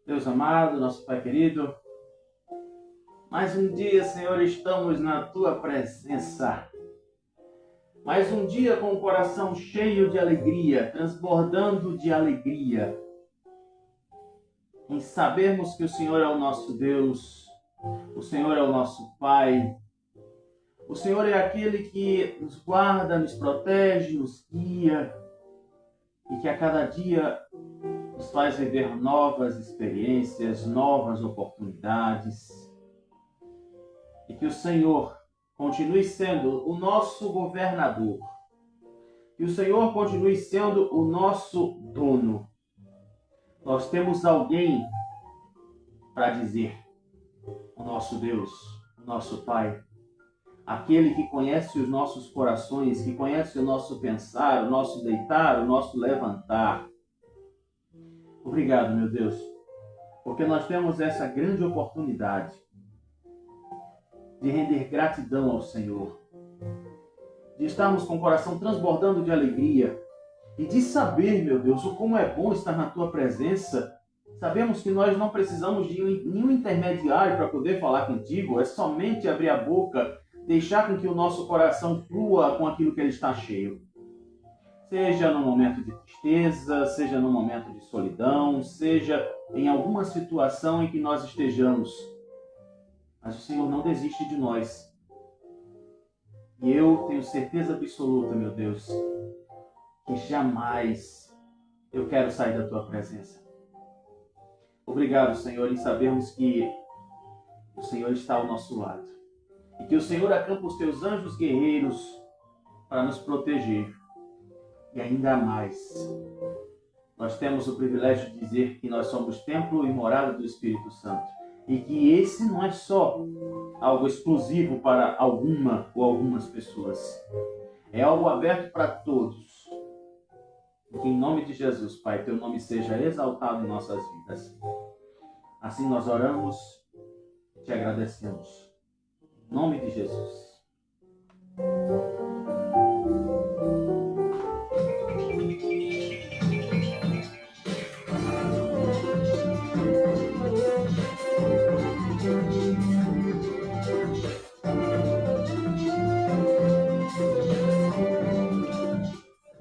Deus amado, nosso Pai querido, mais um dia, Senhor, estamos na Tua presença. Mais um dia com o coração cheio de alegria, transbordando de alegria, em sabermos que o Senhor é o nosso Deus, o Senhor é o nosso Pai, o Senhor é aquele que nos guarda, nos protege, nos guia, e que a cada dia nos faz viver novas experiências, novas oportunidades. E que o Senhor continue sendo o nosso governador. Que o Senhor continue sendo o nosso dono. Nós temos alguém para dizer: o nosso Deus, o nosso Pai. Aquele que conhece os nossos corações, que conhece o nosso pensar, o nosso deitar, o nosso levantar. Obrigado, meu Deus, porque nós temos essa grande oportunidade de render gratidão ao Senhor, de estarmos com o coração transbordando de alegria e de saber, meu Deus, o como é bom estar na Tua presença. Sabemos que nós não precisamos de nenhum intermediário para poder falar contigo, é somente abrir a boca, deixar com que o nosso coração flua com aquilo que ele está cheio. Seja no momento de tristeza, seja no momento de solidão, seja em alguma situação em que nós estejamos. Mas o Senhor não desiste de nós. E eu tenho certeza absoluta, meu Deus, que jamais eu quero sair da Tua presença. Obrigado, Senhor, em sabermos que o Senhor está ao nosso lado. E que o Senhor acampa os Teus anjos guerreiros para nos proteger. E ainda mais, nós temos o privilégio de dizer que nós somos templo e morada do Espírito Santo. E que esse não é só algo exclusivo para alguma ou algumas pessoas. É algo aberto para todos. E que em nome de Jesus, Pai, Teu nome seja exaltado em nossas vidas. Assim nós oramos, te agradecemos. Em nome de Jesus.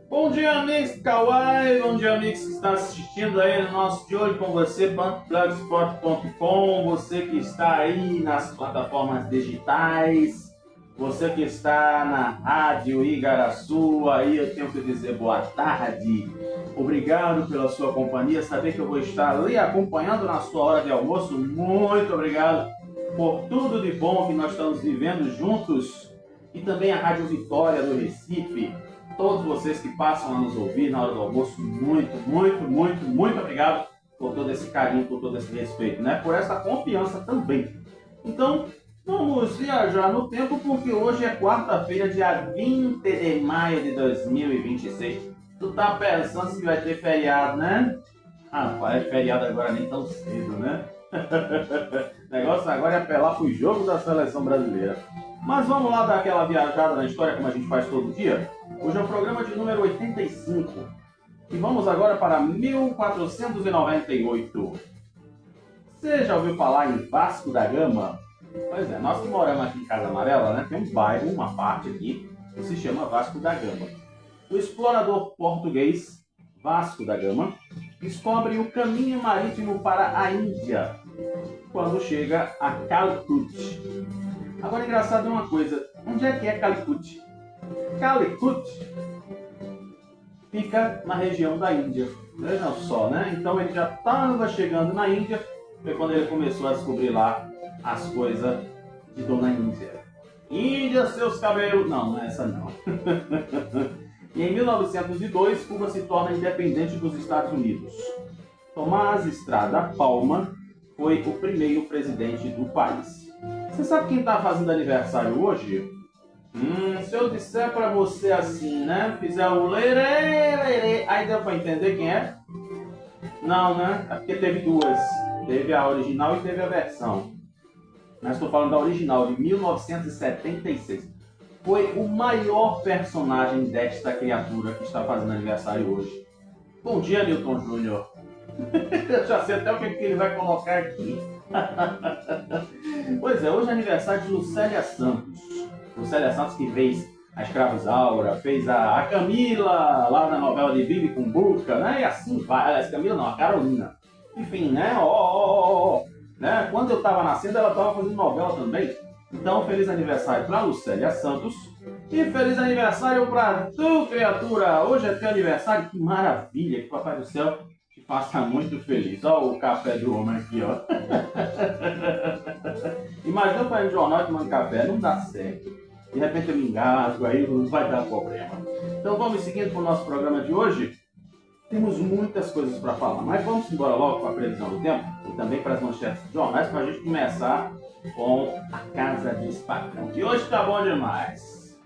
Bom dia, amigos do Kawaii, bom dia, amigos que estão assistindo aí no nosso De Olho com Você, blogspot.com, você que está aí nas plataformas digitais, você que está na Rádio Igaraçu, aí eu tenho que dizer boa tarde, obrigado pela sua companhia, saber que eu vou estar ali acompanhando na sua hora de almoço, muito obrigado por tudo de bom que nós estamos vivendo juntos, e também a Rádio Vitória do Recife. Todos vocês que passam a nos ouvir na hora do almoço, muito obrigado por todo esse carinho, por todo esse respeito, né? Por essa confiança também. Então, vamos viajar no tempo, porque hoje é quarta-feira, dia 20 de maio de 2026. Tu tá pensando se vai ter feriado, né? Rapaz, feriado agora nem tão cedo, né? O negócio agora é apelar pro jogo da seleção brasileira. Mas vamos lá dar aquela viajada na história como a gente faz todo dia? Hoje é o programa de número 85. E vamos agora para 1498. Você já ouviu falar em Vasco da Gama? Pois é, nós que moramos aqui em Casa Amarela, né, tem um bairro, uma parte aqui, que se chama Vasco da Gama. O explorador português Vasco da Gama descobre o caminho marítimo para a Índia quando chega a Calicut. Agora, engraçado é uma coisa, onde é que é Calicut? Calicut fica na região da Índia. Vejam só, né? Então ele já estava chegando na Índia, foi quando ele começou a descobrir lá as coisas de Dona Índia. Índia, seus cabelos... Não, não é essa não. E em 1902, Cuba se torna independente dos Estados Unidos. Tomás Estrada Palma foi o primeiro presidente do país. Você sabe quem está fazendo aniversário hoje? Se eu disser para você assim, né? Fizer o lerê, lerê, aí deu para entender quem é? Não, né? É porque teve duas. Teve a original e teve a versão. Mas estou falando da original, de 1976. Foi o maior personagem desta criatura que está fazendo aniversário hoje. Bom dia, Newton Júnior. Eu já sei até o que ele vai colocar aqui. Pois é, hoje é aniversário de Lucélia Santos. Lucélia Santos que fez a Escravizaura, fez a Camila lá na novela de Bibi com Buca, né? E assim vai. Aliás, Camila não, a Carolina. Enfim, né? Né? Quando eu estava nascendo, ela estava fazendo novela também. Então, feliz aniversário para Lucélia Santos. E feliz aniversário para tu, criatura. Hoje é teu aniversário. Que maravilha, que Papai do Céu te faça muito feliz. Olha o café do homem aqui, ó. Imagina eu fazendo jornal e tomando café, não dá certo. De repente eu me engasgo, aí não vai dar problema. Então vamos seguindo para o nosso programa de hoje. Temos muitas coisas para falar, mas vamos embora logo para a previsão do tempo e também para as manchetes de jornais para a gente começar com a Casa de Espacão, que hoje tá bom demais.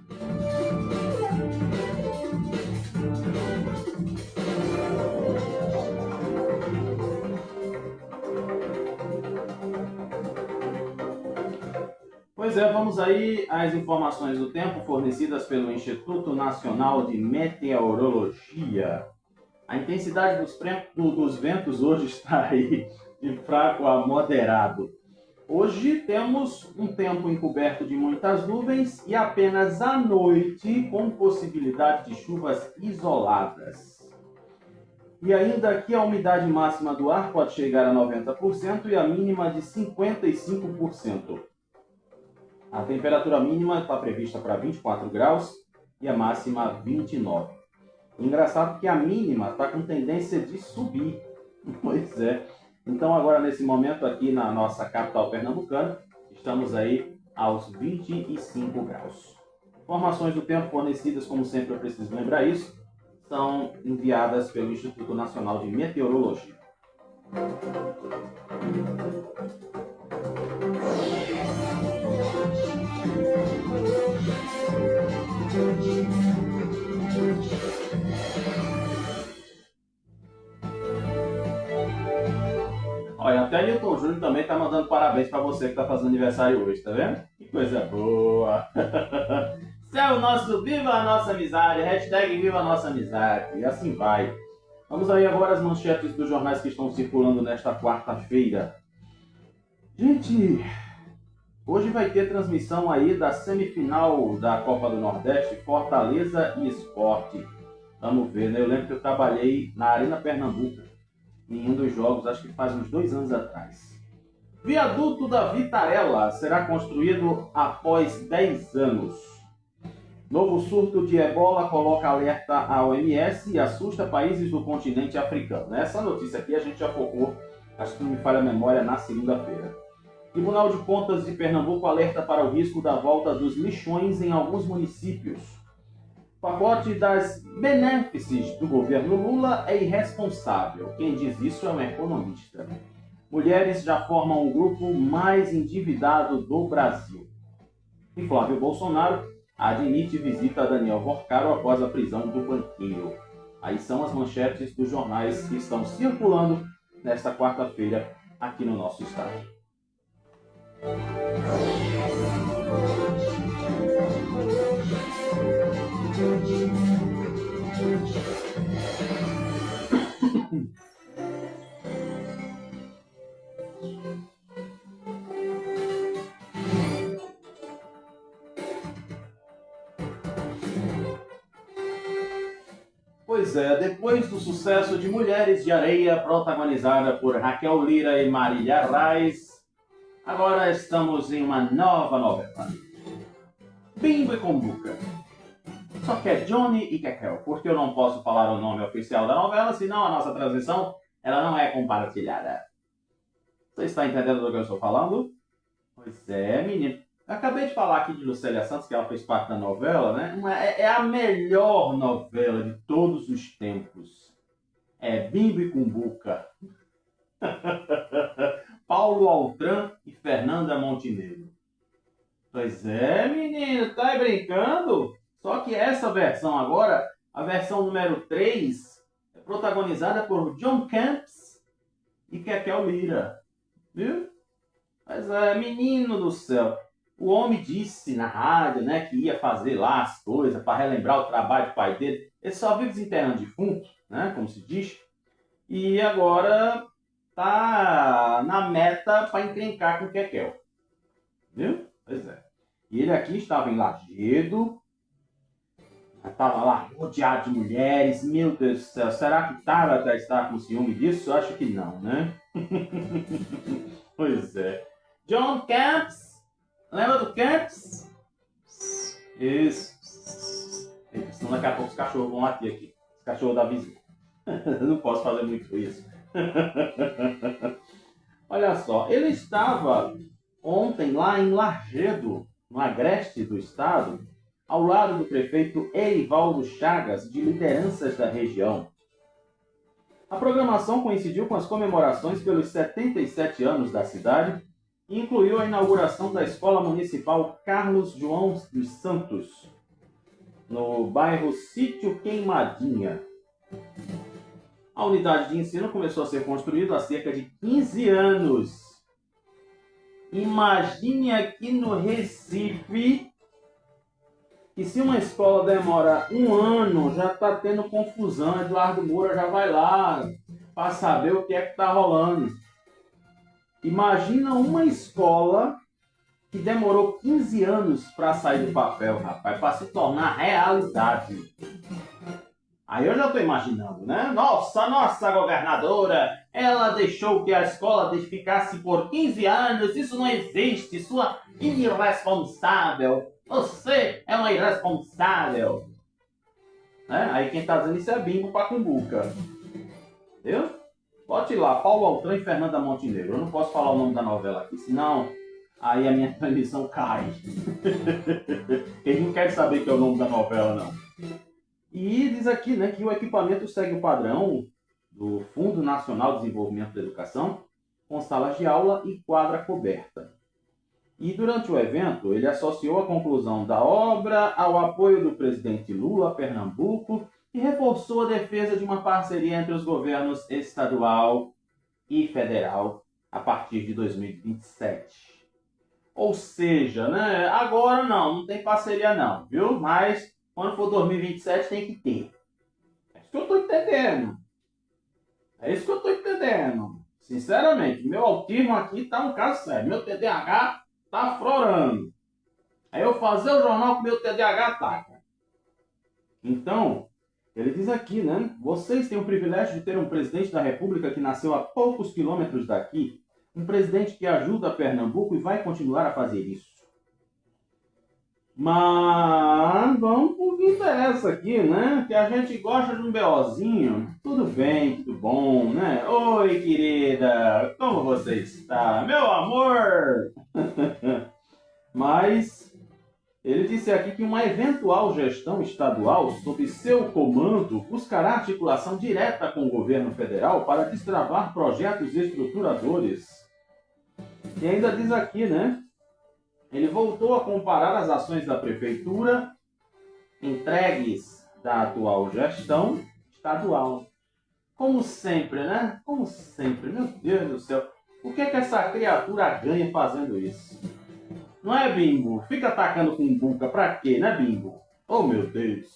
Pois é, vamos aí às informações do tempo fornecidas pelo Instituto Nacional de Meteorologia. A intensidade dos ventos hoje está aí de fraco a moderado. Hoje temos um tempo encoberto de muitas nuvens e apenas à noite com possibilidade de chuvas isoladas. E ainda aqui a umidade máxima do ar pode chegar a 90% e a mínima de 55%. A temperatura mínima está prevista para 24 graus e a máxima 29. Engraçado que a mínima está com tendência de subir. Pois é. Então agora nesse momento aqui na nossa capital pernambucana, estamos aí aos 25 graus. Informações do tempo fornecidas, como sempre eu preciso lembrar isso, são enviadas pelo Instituto Nacional de Meteorologia. Olha, até Newton Júnior também está mandando parabéns para você que está fazendo aniversário hoje, tá vendo? Que coisa boa! Esse é o nosso Viva a Nossa Amizade, hashtag Viva a Nossa Amizade, e assim vai. Vamos aí agora às manchetes dos jornais que estão circulando nesta quarta-feira. Gente, hoje vai ter transmissão aí da semifinal da Copa do Nordeste, Fortaleza e Sport. Vamos ver, né? Eu lembro que eu trabalhei na Arena Pernambuco em um dos jogos, acho que faz uns 2 anos atrás. Viaduto da Vitarella será construído após 10 anos. Novo surto de ebola coloca alerta à OMS e assusta países do continente africano. Essa notícia aqui a gente já focou, acho que não me falha a memória, na segunda-feira. Tribunal de Contas de Pernambuco alerta para o risco da volta dos lixões em alguns municípios. Pacote das benéfices do governo Lula é irresponsável. Quem diz isso é um economista. Mulheres já formam o grupo mais endividado do Brasil. E Flávio Bolsonaro admite visita a Daniel Vorcaro após a prisão do banqueiro. Aí são as manchetes dos jornais que estão circulando nesta quarta-feira aqui no nosso estado. Pois é, depois do sucesso de Mulheres de Areia, protagonizada por Raquel Lira e Marília Reis, agora estamos em uma nova novela. Bimbo e Cumbuca. Só que é Johnny e Cacau, porque eu não posso falar o nome oficial da novela, senão a nossa transmissão ela não é compartilhada. Você está entendendo do que eu estou falando? Pois é, menino. Eu acabei de falar aqui de Lucélia Santos, que ela fez parte da novela, né? É a melhor novela de todos os tempos. É Bimbo e Cumbuca. Paulo Altran e Fernanda Montenegro. Pois é, menino, tá aí brincando? Só que essa versão agora, a versão número 3, é protagonizada por John Camps e Kekel Lira. Viu? Mas é, menino do céu, o homem disse na rádio, né, que ia fazer lá as coisas para relembrar o trabalho do pai dele. Ele só vive desenterrando defunto, né, como se diz. E agora tá na meta para encrencar com o Kekel. Viu? Pois é. E ele aqui estava em Lajedo, estava lá rodeado de mulheres. Meu Deus do céu, será que Tabata está com ciúme disso? Eu acho que não, né? Pois é. John Camps, lembra do Camps? Isso. Senão daqui a pouco os cachorros vão latir aqui. Os cachorros da vizinha. Eu não posso fazer muito isso. Olha só, ele estava ontem lá em Lajedo, no agreste do estado, ao lado do prefeito Erivaldo Chagas, de lideranças da região. A programação coincidiu com as comemorações pelos 77 anos da cidade e incluiu a inauguração da Escola Municipal Carlos João dos Santos, no bairro Sítio Queimadinha. A unidade de ensino começou a ser construída há cerca de 15 anos. Imagine aqui no Recife que se uma escola demora um ano, já está tendo confusão. Eduardo Moura já vai lá para saber o que é que está rolando. Imagina uma escola que demorou 15 anos para sair do papel, rapaz, para se tornar realidade. Aí eu já estou imaginando, né? Nossa governadora, ela deixou que a escola ficasse por 15 anos, isso não existe, sua irresponsável. Você é uma irresponsável. Né? Aí quem está dizendo isso é Bimbo Pacumbuca. Entendeu? Bote lá, Paulo Altran e Fernanda Montenegro. Eu não posso falar o nome da novela aqui, senão aí a minha transmissão cai. Eles não querem saber que é o nome da novela, não. E diz aqui, né, que o equipamento segue o padrão do Fundo Nacional de Desenvolvimento da Educação, com salas de aula e quadra coberta. E durante o evento, ele associou a conclusão da obra ao apoio do presidente Lula a Pernambuco e reforçou a defesa de uma parceria entre os governos estadual e federal a partir de 2027. Ou seja, né, agora não tem parceria não, viu? Mas quando for 2027 tem que ter. É isso que eu estou entendendo. É isso que eu estou entendendo. Sinceramente, meu autismo aqui está um caso sério. Meu TDAH está aflorando. Aí eu fazer o jornal com meu TDAH ataca. Então, ele diz aqui, né? Vocês têm o privilégio de ter um presidente da República que nasceu a poucos quilômetros daqui. Um presidente que ajuda Pernambuco e vai continuar a fazer isso. Mas vamos pro que interessa aqui, né? Que a gente gosta de um BOzinho. Tudo bem, tudo bom, né? Oi, querida, como você está? Meu amor! Mas ele disse aqui que uma eventual gestão estadual sob seu comando buscará articulação direta com o governo federal para destravar projetos estruturadores. E ainda diz aqui, né? Ele voltou a comparar as ações da prefeitura entregues da atual gestão estadual. Como sempre, né? Como sempre. Meu Deus do céu. O que é que essa criatura ganha fazendo isso? Não é, Bimbo? Fica atacando com buca pra quê, né, Bimbo? Oh, meu Deus.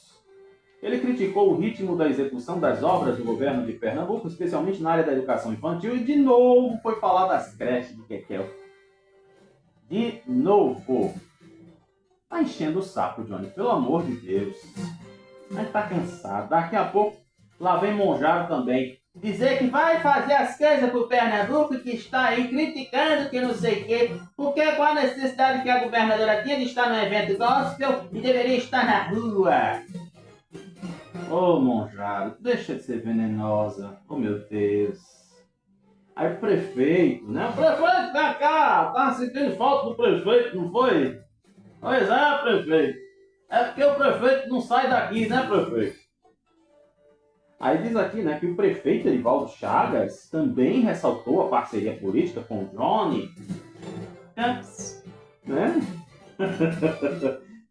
Ele criticou o ritmo da execução das obras do governo de Pernambuco, especialmente na área da educação infantil, e de novo foi falar das creches de Kekel. De novo. Tá enchendo o saco, Johnny. Pelo amor de Deus. A gente tá cansado. Daqui a pouco, lá vem Monjaro também. Dizer que vai fazer as coisas pro Pernambuco, que está aí criticando que não sei o quê. Porque qual a necessidade que a governadora tinha de estar no evento gospel e deveria estar na rua? Ô, Monjaro, deixa de ser venenosa. Oh, meu Deus. Aí o prefeito, né? O prefeito tá cá, tava sentindo falta do prefeito, não foi? Pois é, prefeito. É porque o prefeito não sai daqui, né, prefeito? Aí diz aqui, né, que o prefeito Erivaldo Chagas também ressaltou a parceria política com o Johnny Camps, né?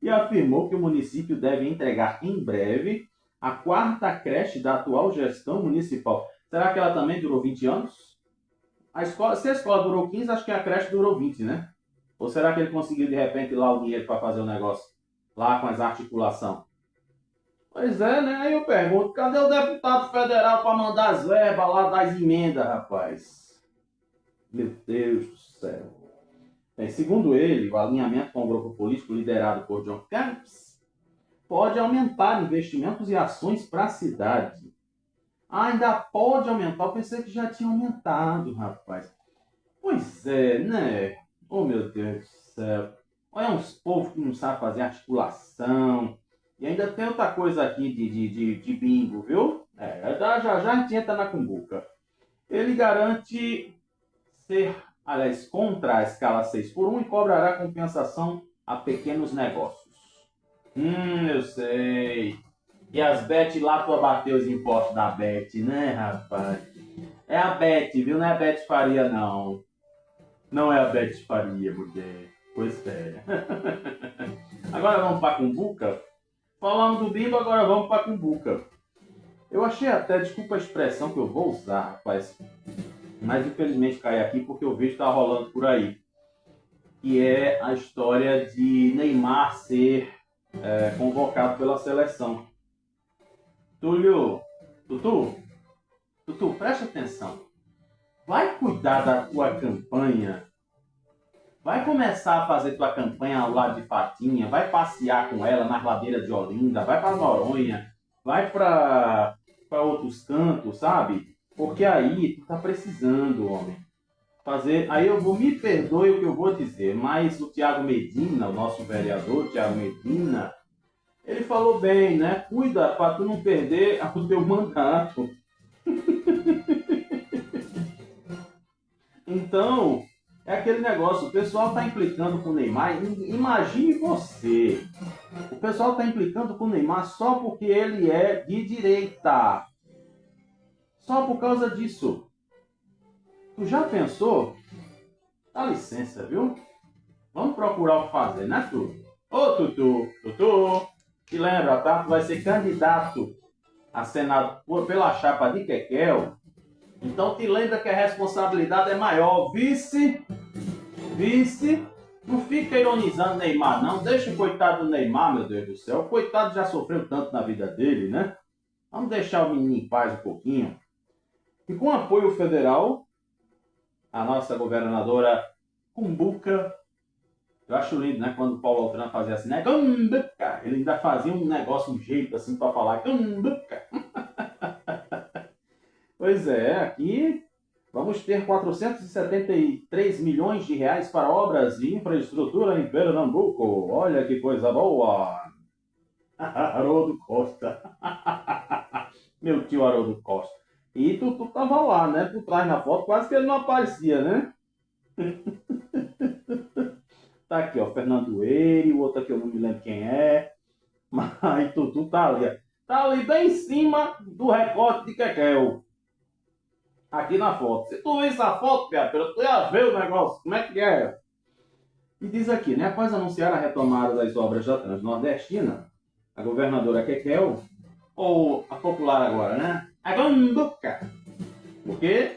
E afirmou que o município deve entregar em breve a quarta creche da atual gestão municipal. Será que ela também durou 20 anos? Se a escola durou 15, acho que a creche durou 20, né? Ou será que ele conseguiu, de repente, lá o dinheiro para fazer o negócio? Lá com as articulações? Pois é, né? Aí eu pergunto, cadê o deputado federal para mandar as verbas lá das emendas, rapaz? Meu Deus do céu. Segundo ele, o alinhamento com o grupo político liderado por John Camps pode aumentar investimentos e ações para a cidade. Ainda pode aumentar? Eu pensei que já tinha aumentado, rapaz. Pois é, né? Oh, meu Deus do céu. Olha uns povos que não sabem fazer articulação. E ainda tem outra coisa aqui de bingo, viu? Já a gente entra na cumbuca. Ele garante ser, aliás, contra a escala 6 por 1 e cobrará compensação a pequenos negócios. Eu sei. E as Bet lá tu abateu os impostos da Bet, né, rapaz? É a Bet, viu? Não é a Bet Faria, não. Não é a Bet Faria, porque... Pois é. Agora vamos para a cumbuca? Falando do bimbo, agora vamos para a cumbuca. Eu achei até, desculpa a expressão que eu vou usar, rapaz, mas infelizmente cai aqui porque o vídeo está rolando por aí. Que é a história de Neymar ser convocado pela seleção. Tutu, presta atenção. Vai cuidar da tua campanha. Vai começar a fazer tua campanha ao lado de Fatinha. Vai passear com ela nas ladeiras de Olinda. Vai para Noronha. Vai para outros cantos, sabe? Porque aí tu tá precisando, homem. Aí eu vou, me perdoe o que eu vou dizer, mas o Thiago Medina, o nosso vereador Thiago Medina, ele falou bem, né? Cuida para tu não perder o teu mandato. Então, é aquele negócio, o pessoal está implicando com o Neymar. Imagine você, o pessoal está implicando com o Neymar só porque ele é de direita. Só por causa disso. Tu já pensou? Dá licença, viu? Vamos procurar o que fazer, né, tu? Ô, Tutu, te lembra, tá? Tu vai ser candidato a Senado pela chapa de Kekel. Então te lembra que a responsabilidade é maior. Vice, não fica ironizando Neymar, não. Deixa o coitado do Neymar, meu Deus do céu. O coitado já sofreu tanto na vida dele, né? Vamos deixar o menino em paz um pouquinho. E com apoio federal, a nossa governadora Cumbuca, eu acho lindo, né? Quando o Paulo Altran fazia assim, né? Cumbuca. Ele ainda fazia um negócio, um jeito assim para falar Cumbuca. Pois é, aqui vamos ter 473 milhões de reais para obras de infraestrutura em Pernambuco. Olha que coisa boa! Haroldo Costa. Meu tio Haroldo Costa. E tu tava lá, né? Por trás na foto, quase que ele não aparecia, né? Tá aqui, ó, Fernando Eire, o outro aqui eu não me lembro quem é. Mas tu tá ali, ó. Tá ali bem em cima do recorte de Kekel. Aqui na foto. Se tu vê essa foto, Pedro, tu ia ver o negócio. Como é que é? E diz aqui, né? Após anunciar a retomada das obras da Transnordestina, a governadora Kekel, ou a popular agora, né? A Cumbuca. Porque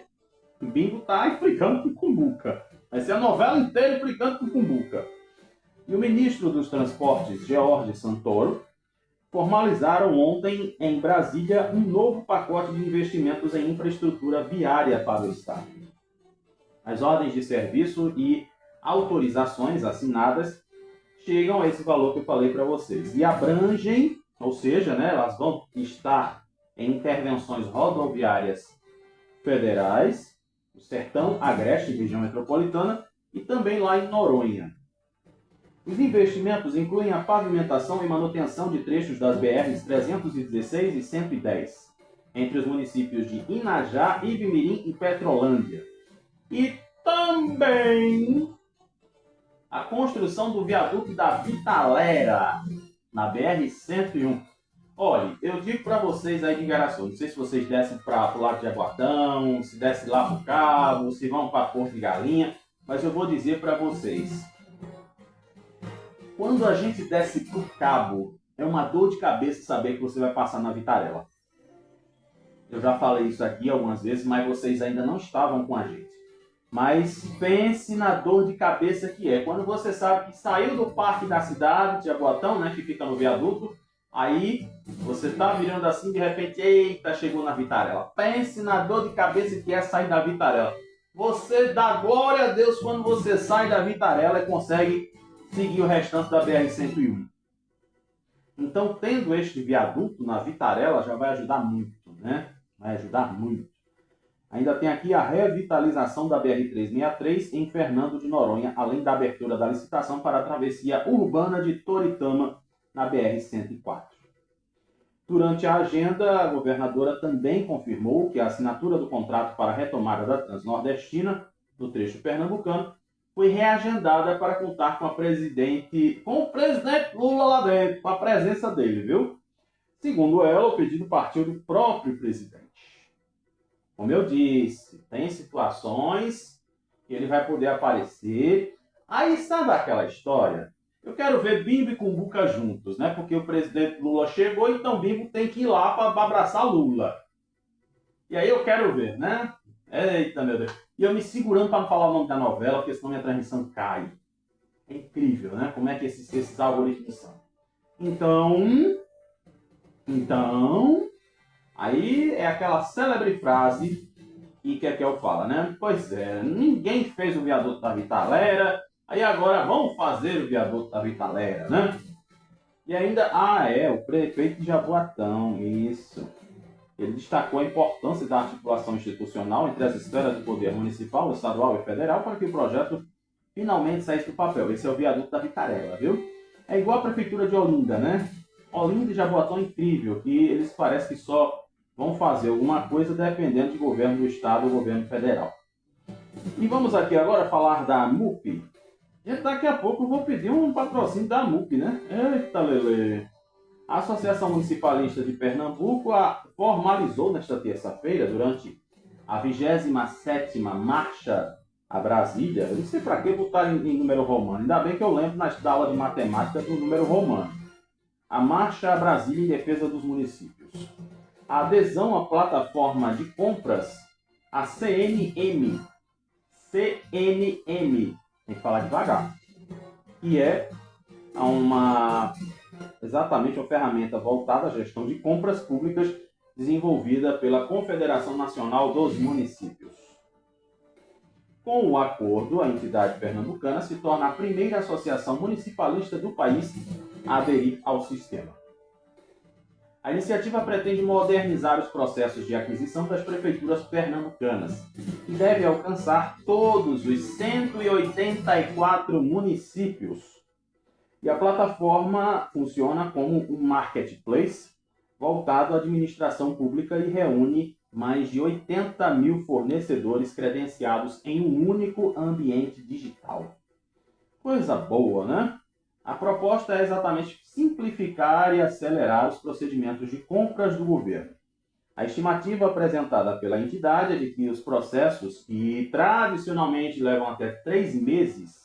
o bingo tá implicando com Cumbuca. Vai ser a novela inteira implicando com Cumbuca. E o ministro dos Transportes, George Santoro, formalizaram ontem em Brasília um novo pacote de investimentos em infraestrutura viária para o Estado. As ordens de serviço e autorizações assinadas chegam a esse valor que eu falei para vocês e abrangem, ou seja, né, elas vão estar em intervenções rodoviárias federais, o Sertão, Agreste, região metropolitana, e também lá em Noronha. Os investimentos incluem a pavimentação e manutenção de trechos das BRs 316 e 110, entre os municípios de Inajá, Ibimirim e Petrolândia. E também a construção do viaduto da Vitalera, na BR-101. Olha, eu digo para vocês aí de Igaraçu, não sei se vocês descem para o lado de Jaguatão, se descem lá para o Cabo, se vão para Porto de Galinha, mas eu vou dizer para vocês, quando a gente desce para o Cabo, é uma dor de cabeça saber que você vai passar na Vitarella. Eu já falei isso aqui algumas vezes, mas vocês ainda não estavam com a gente. Mas pense na dor de cabeça que é. Quando você sabe que saiu do parque da cidade, de Jaboatão, né, que fica no viaduto, aí você tá virando assim, de repente, eita, chegou na Vitarella. Pense na dor de cabeça que é sair da Vitarella. Você dá glória a Deus quando você sai da Vitarella e consegue seguir o restante da BR-101. Então, tendo este viaduto na Vitarella, já vai ajudar muito, né? Vai ajudar muito. Ainda tem aqui a revitalização da BR-363 em Fernando de Noronha, além da abertura da licitação para a travessia urbana de Toritama na BR-104. Durante a agenda, a governadora também confirmou que a assinatura do contrato para a retomada da Transnordestina, no trecho pernambucano, foi reagendada para contar com o presidente Lula lá dentro, com a presença dele, viu? Segundo ela, o pedido partiu do próprio presidente. Como eu disse, tem situações que ele vai poder aparecer. Aí sabe aquela história? Eu quero ver Bimbo e Cumbuca juntos, né? Porque o presidente Lula chegou, então Bimbo tem que ir lá para abraçar Lula. E aí eu quero ver, né? Eita, meu Deus. E eu me segurando para não falar o nome da novela, porque senão minha transmissão cai. É incrível, né? Como é que esses algoritmos são. Então, aí é aquela célebre frase que Kekel fala, né? Pois é, ninguém fez o viaduto da Vitalera, aí agora vamos fazer o viaduto da Vitalera, né? E ainda, o prefeito de Jaboatão, isso. Ele destacou a importância da articulação institucional entre as esferas do poder municipal, estadual e federal para que o projeto finalmente saísse do papel. Esse é o viaduto da Vitarella, viu? É igual a prefeitura de Olinda, né? Olinda e Jaboatão é incrível, que eles parecem que só vão fazer alguma coisa dependendo de governo do estado ou governo federal. E vamos aqui agora falar da MUP. E daqui a pouco eu vou pedir um patrocínio da MUP, né? Eita, Lele! A Associação Municipalista de Pernambuco formalizou nesta terça-feira, durante a 27ª Marcha a Brasília. Eu não sei para que botar em número romano. Ainda bem que eu lembro na aula de matemática do número romano. A Marcha a Brasília em defesa dos municípios. A adesão à plataforma de compras, a CNM. CNM. Tem que falar devagar. Que é exatamente uma ferramenta voltada à gestão de compras públicas desenvolvida pela Confederação Nacional dos Municípios. Com o acordo, a entidade pernambucana se torna a primeira associação municipalista do país a aderir ao sistema. A iniciativa pretende modernizar os processos de aquisição das prefeituras pernambucanas e deve alcançar todos os 184 municípios. E a plataforma funciona como um marketplace voltado à administração pública e reúne mais de 80 mil fornecedores credenciados em um único ambiente digital. Coisa boa, né? A proposta é exatamente simplificar e acelerar os procedimentos de compras do governo. A estimativa apresentada pela entidade é de que os processos, que tradicionalmente levam até 3 meses,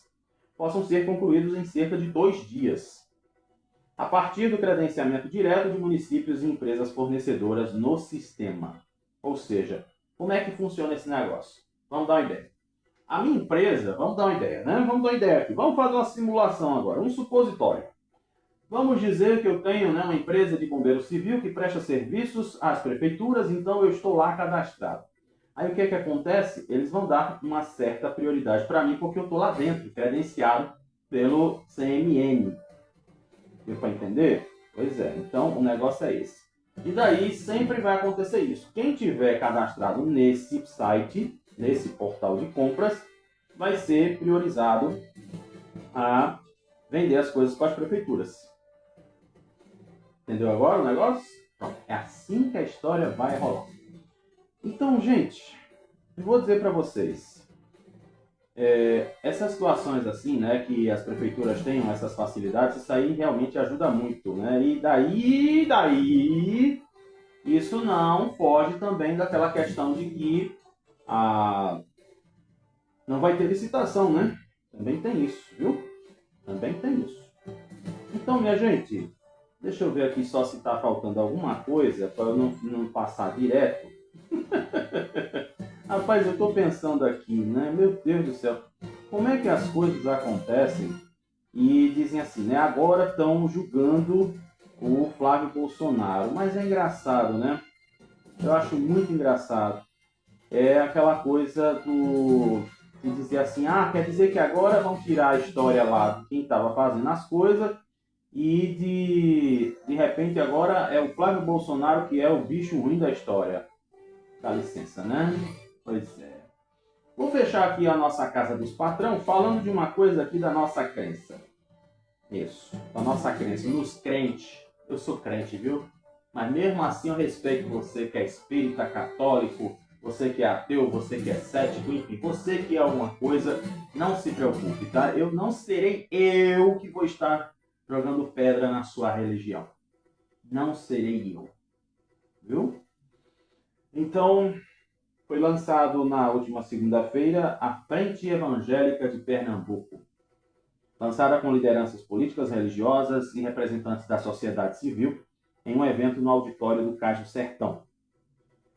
possam ser concluídos em cerca de 2 dias, a partir do credenciamento direto de municípios e empresas fornecedoras no sistema. Ou seja, como é que funciona esse negócio? Vamos dar uma ideia. A minha empresa, vamos dar uma ideia, né? Vamos dar uma ideia aqui. Vamos fazer uma simulação agora, um supositório. Vamos dizer que eu tenho, uma empresa de bombeiro civil que presta serviços às prefeituras, então eu estou lá cadastrado. Aí o que acontece? Eles vão dar uma certa prioridade para mim, porque eu estou lá dentro, credenciado pelo CMM. Deu para entender? Pois é, então o negócio é esse. E daí sempre vai acontecer isso. Quem tiver cadastrado nesse site, nesse portal de compras, vai ser priorizado a vender as coisas para as prefeituras. Entendeu agora o negócio? Então, é assim que a história vai rolar. Então, gente, eu vou dizer para vocês. Essas situações assim, né, que as prefeituras tenham essas facilidades, isso aí realmente ajuda muito, né? E daí, isso não foge também daquela questão de que não vai ter licitação, né? Também tem isso, viu? Também tem isso. Então, minha gente, deixa eu ver aqui só se está faltando alguma coisa para eu não passar direto. Rapaz, eu estou pensando aqui, né? Meu Deus do céu, como é que as coisas acontecem e dizem assim, né? Agora estão julgando o Flávio Bolsonaro, mas é engraçado, né? Eu acho muito engraçado. É aquela coisa de dizer assim, quer dizer que agora vão tirar a história lá de quem estava fazendo as coisas e de repente agora é o Flávio Bolsonaro que é o bicho ruim da história. Dá licença, né? Pois é. Vou fechar aqui a nossa Casa dos Patrão falando de uma coisa aqui da nossa crença. Isso, da nossa crença, nos crentes. Eu sou crente, viu? Mas mesmo assim eu respeito você que é espírita, católico, você que é ateu, você que é cético, enfim, você que é alguma coisa, não se preocupe, tá? Eu não serei eu que vou estar jogando pedra na sua religião. Não serei eu, viu? Então, foi lançado na última segunda-feira a Frente Evangélica de Pernambuco, lançada com lideranças políticas, religiosas e representantes da sociedade civil em um evento no auditório do Cais do Sertão.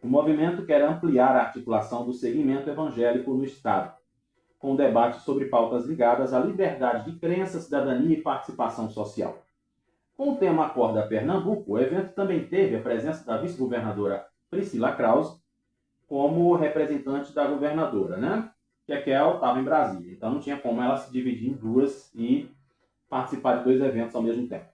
O movimento quer ampliar a articulação do segmento evangélico no Estado, com debate sobre pautas ligadas à liberdade de crença, cidadania e participação social. Com o tema Acorda Pernambuco, o evento também teve a presença da vice-governadora Priscila Krause como representante da governadora, né? Que a Kel estava em Brasília, então não tinha como ela se dividir em duas e participar de dois eventos ao mesmo tempo.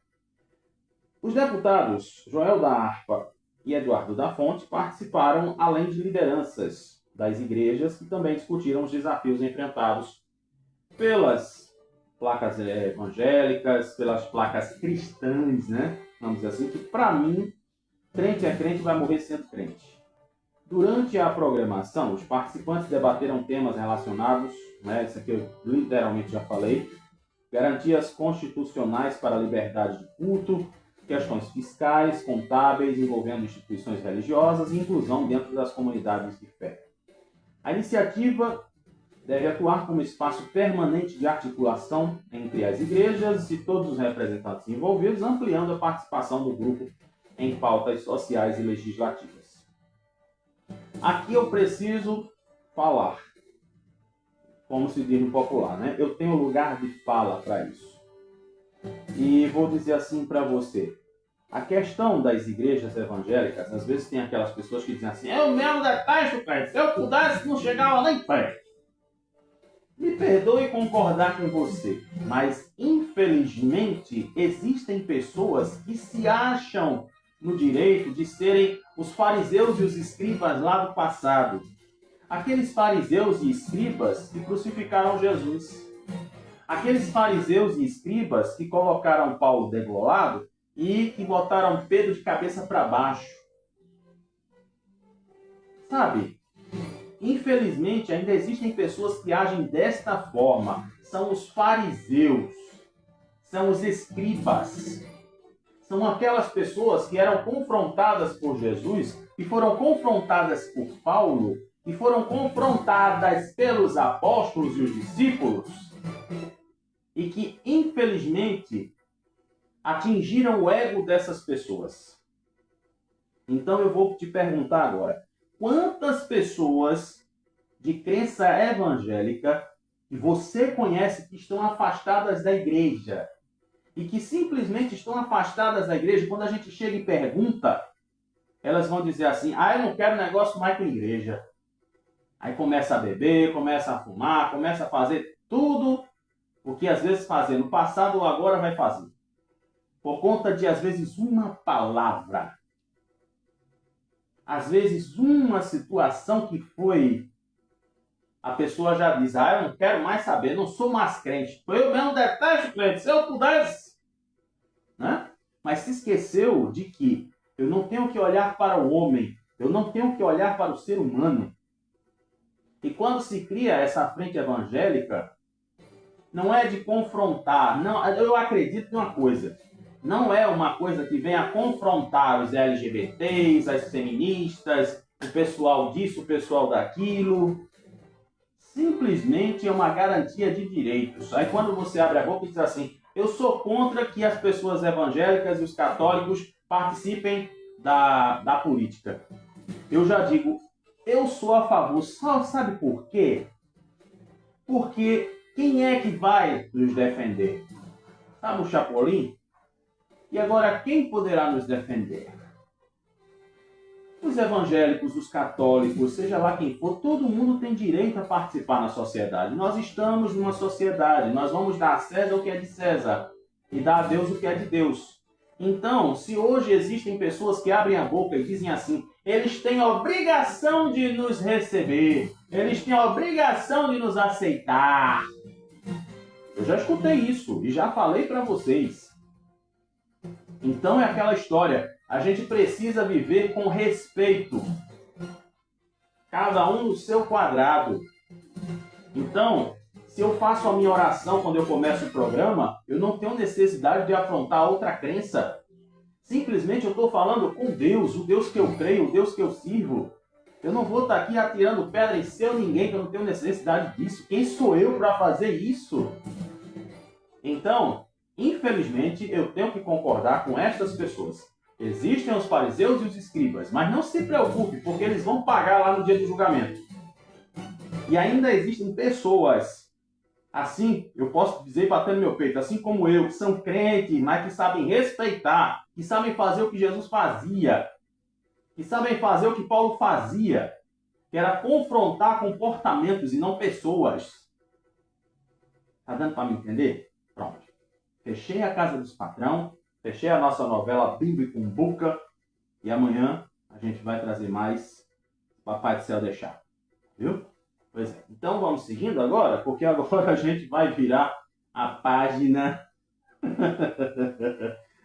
Os deputados Joel da Harpa e Eduardo da Fonte participaram, além de lideranças das igrejas, que também discutiram os desafios enfrentados pelas placas evangélicas, pelas placas cristãs, né? Vamos dizer assim, que para mim, crente é crente, vai morrer sendo crente. Durante a programação, os participantes debateram temas relacionados, né, isso aqui eu literalmente já falei, garantias constitucionais para a liberdade de culto, questões fiscais, contábeis envolvendo instituições religiosas e inclusão dentro das comunidades de fé. A iniciativa deve atuar como espaço permanente de articulação entre as igrejas e todos os representantes envolvidos, ampliando a participação do grupo em pautas sociais e legislativas. Aqui eu preciso falar, como se diz no popular, né? Eu tenho lugar de fala para isso. E vou dizer assim para você, a questão das igrejas evangélicas, às vezes tem aquelas pessoas que dizem assim, eu mesmo detesto crente, se eu pudesse não chegava nem perto. Me perdoe concordar com você, mas infelizmente existem pessoas que se acham no direito de serem os fariseus e os escribas lá do passado. Aqueles fariseus e escribas que crucificaram Jesus. Aqueles fariseus e escribas que colocaram Paulo degolado e que botaram Pedro de cabeça para baixo. Sabe? Infelizmente, ainda existem pessoas que agem desta forma. São os fariseus. São os escribas. São aquelas pessoas que eram confrontadas por Jesus e foram confrontadas por Paulo e foram confrontadas pelos apóstolos e os discípulos e que, infelizmente, atingiram o ego dessas pessoas. Então eu vou te perguntar agora, quantas pessoas de crença evangélica que você conhece que estão afastadas da igreja e que simplesmente estão afastadas da igreja, quando a gente chega e pergunta, elas vão dizer assim, eu não quero negócio mais com igreja. Aí começa a beber, começa a fumar, começa a fazer tudo o que às vezes fazia no passado ou agora vai fazer. Por conta de, às vezes, uma palavra. Às vezes, uma situação que foi... A pessoa já diz, eu não quero mais saber, não sou mais crente. Eu mesmo detesto crente, se eu pudesse... Né? Mas se esqueceu de que eu não tenho que olhar para o homem, eu não tenho que olhar para o ser humano. E quando se cria essa frente evangélica, não é de confrontar. Não, eu acredito em uma coisa. Não é uma coisa que venha confrontar os LGBTs, as feministas, o pessoal disso, o pessoal daquilo. Simplesmente é uma garantia de direitos. Aí quando você abre a boca e diz assim, eu sou contra que as pessoas evangélicas e os católicos participem da política. Eu já digo, eu sou a favor. Sabe por quê? Porque quem é que vai nos defender? Sabe o Chapolin? E agora quem poderá nos defender? Os evangélicos, os católicos, seja lá quem for, todo mundo tem direito a participar na sociedade. Nós estamos numa sociedade, nós vamos dar a César o que é de César e dar a Deus o que é de Deus. Então, se hoje existem pessoas que abrem a boca e dizem assim, eles têm a obrigação de nos receber, eles têm a obrigação de nos aceitar. Eu já escutei isso e já falei para vocês. Então é aquela história, a gente precisa viver com respeito, cada um no seu quadrado. Então, se eu faço a minha oração quando eu começo o programa, eu não tenho necessidade de afrontar outra crença. Simplesmente eu estou falando com Deus, o Deus que eu creio, o Deus que eu sirvo. Eu não vou estar aqui atirando pedra em seu ninguém, que eu não tenho necessidade disso. Quem sou eu para fazer isso? Então, infelizmente, eu tenho que concordar com estas pessoas. Existem os fariseus e os escribas, mas não se preocupe, porque eles vão pagar lá no dia do julgamento. E ainda existem pessoas, assim, eu posso dizer e bater no meu peito, assim como eu, que são crentes, mas que sabem respeitar, que sabem fazer o que Jesus fazia, que sabem fazer o que Paulo fazia, que era confrontar comportamentos e não pessoas. Tá dando para me entender? Pronto. Fechei a Casa dos Patrão, fechei a nossa novela Bíblia com Buca e amanhã a gente vai trazer mais Papai do Céu deixar. Viu? Pois é. Então vamos seguindo agora, porque agora a gente vai virar a página.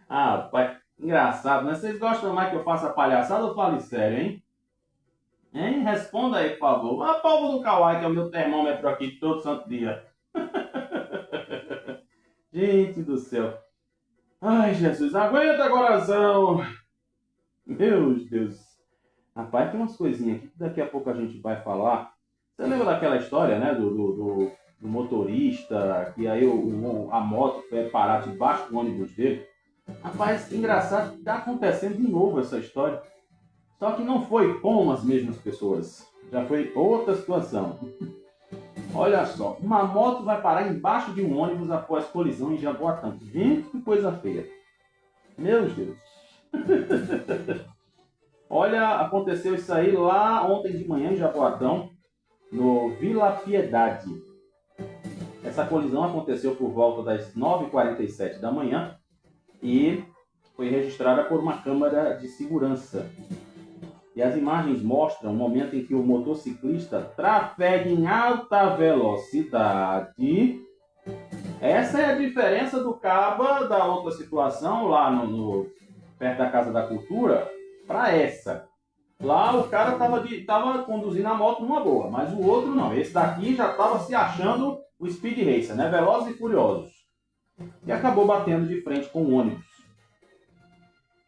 Ah, pai, engraçado, né? Vocês gostam mais que eu faça palhaçada ou fale sério, hein? Hein? Responda aí, por favor. A Paulo do Kauai, que é o meu termômetro aqui todo santo dia. Gente do céu. Ai, Jesus, aguenta, coração. Meu Deus. Rapaz, tem umas coisinhas aqui que daqui a pouco a gente vai falar. Você lembra daquela história, né, do motorista, que aí a moto foi parar debaixo do ônibus dele? Rapaz, engraçado, está acontecendo de novo essa história. Só que não foi com as mesmas pessoas. Já foi outra situação. Olha só, uma moto vai parar embaixo de um ônibus após colisão em Jaboatão. Gente, que coisa feia. Meu Deus. Olha, aconteceu isso aí lá ontem de manhã em Jaboatão, no Vila Piedade. Essa colisão aconteceu por volta das 9h47 da manhã e foi registrada por uma câmera de segurança. E as imagens mostram o momento em que o motociclista trafega em alta velocidade. Essa é a diferença do caba da outra situação, lá perto da Casa da Cultura, para essa. Lá o cara estava conduzindo a moto numa boa, mas o outro não. Esse daqui já estava se achando o Speed Racer, né? Velozes e Furiosos. E acabou batendo de frente com o ônibus.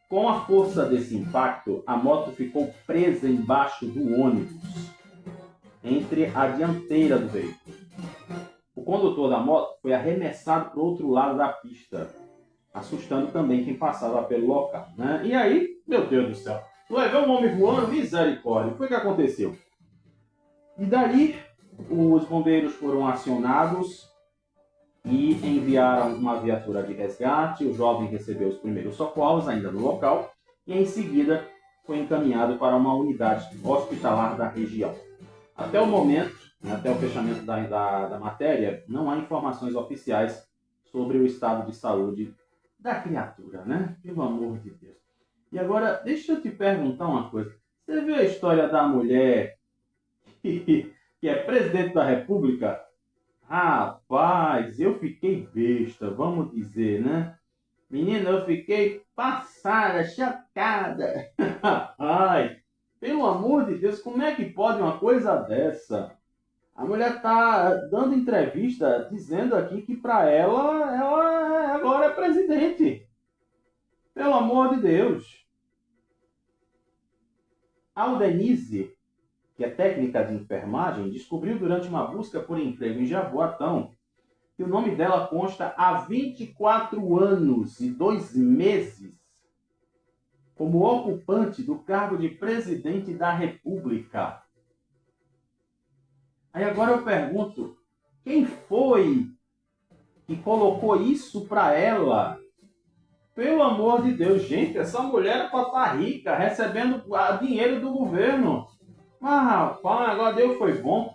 Com a força desse impacto, a moto ficou presa embaixo do ônibus, entre a dianteira do veículo. O condutor da moto foi arremessado para o outro lado da pista, assustando também quem passava pelo local, né? E aí, meu Deus do céu, tu vai ver um homem voando, misericórdia, o que foi que aconteceu? E daí, os bombeiros foram acionados e enviaram uma viatura de resgate. O jovem recebeu os primeiros socorros ainda no local e em seguida foi encaminhado para uma unidade hospitalar da região. Até o momento, até o fechamento da matéria, não há informações oficiais sobre o estado de saúde da criatura, né? Pelo amor de Deus. E agora, deixa eu te perguntar uma coisa. Você viu a história da mulher que é presidente da República? Rapaz, eu fiquei besta, vamos dizer, né? Menina, eu fiquei passada, chocada. Rapaz, pelo amor de Deus, como é que pode uma coisa dessa? A mulher está dando entrevista dizendo aqui que para ela agora é presidente. Pelo amor de Deus. A Aldenise, que é técnica de enfermagem, descobriu durante uma busca por emprego em Jaboatão que o nome dela consta há 24 anos e 2 meses como ocupante do cargo de presidente da República. Aí agora eu pergunto, quem foi que colocou isso para ela? Pelo amor de Deus, gente, essa mulher é para estar rica, recebendo dinheiro do governo. Mas, rapaz, agora Deus foi bom.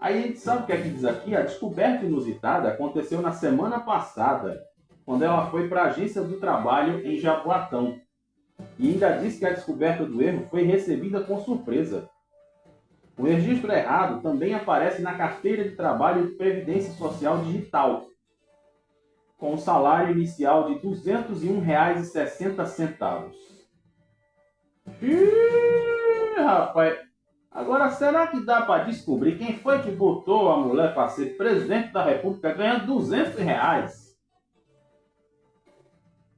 Aí a gente sabe o que é que diz aqui? A descoberta inusitada aconteceu na semana passada, quando ela foi para a agência do trabalho em Jaboatão. E ainda diz que a descoberta do erro foi recebida com surpresa. O registro errado também aparece na carteira de trabalho de Previdência Social Digital, com um salário inicial de R$ 201,60. Rapaz, agora será que dá para descobrir quem foi que botou a mulher para ser presidente da República ganhando R$ 200?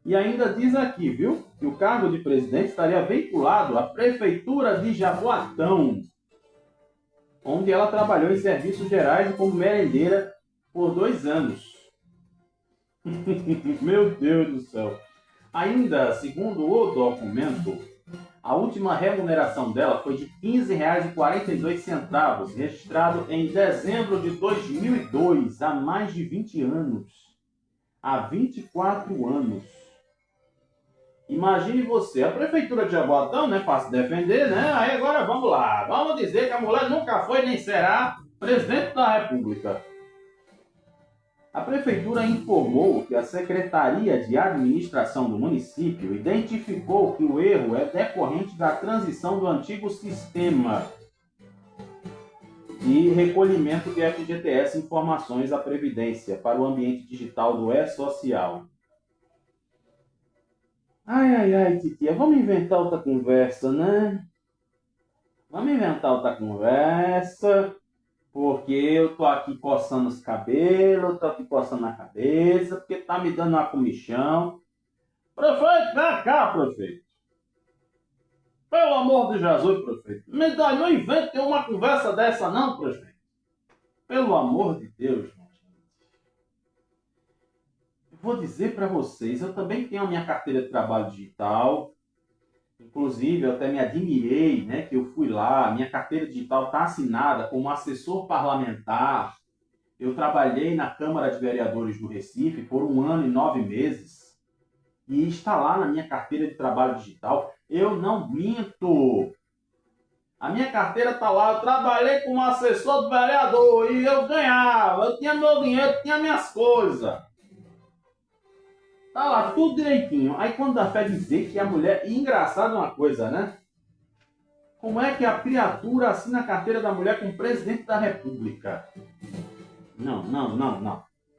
E ainda diz aqui, viu, que o cargo de presidente estaria vinculado à Prefeitura de Jaboatão, onde ela trabalhou em serviços gerais como merendeira por 2 anos. Meu Deus do céu. Ainda, segundo o documento, a última remuneração dela foi de R$ 15,42, registrado em dezembro de 2002, há mais de 20 anos. Há 24 anos. Imagine você, a prefeitura de Jaboatão, né, para se defender, né? Aí agora vamos lá, vamos dizer que a mulher nunca foi nem será presidente da República. A prefeitura informou que a Secretaria de Administração do município identificou que o erro é decorrente da transição do antigo sistema de recolhimento de FGTS Informações à Previdência para o ambiente digital do E-Social. Ai, titia, vamos inventar outra conversa, né? Vamos inventar outra conversa, porque eu tô aqui coçando os cabelos, tô aqui coçando a cabeça, porque tá me dando uma comichão. Prefeito, vem cá, prefeito. Pelo amor de Jesus, prefeito. Não invente uma conversa dessa não, prefeito. Pelo amor de Deus, gente. Eu vou dizer para vocês, eu também tenho a minha carteira de trabalho digital. Inclusive, eu até me admirei, né, que eu fui lá, minha carteira digital está assinada como assessor parlamentar. Eu trabalhei na Câmara de Vereadores do Recife por 1 ano e 9 meses. E está lá na minha carteira de trabalho digital. Eu não minto. A minha carteira está lá, eu trabalhei como assessor do vereador e eu ganhava, eu tinha meu dinheiro, tinha minhas coisas. Tá lá, tudo direitinho. Aí quando dá fé dizer que a mulher... E engraçado uma coisa, né? Como é que a criatura assina a carteira da mulher como presidente da República? Não.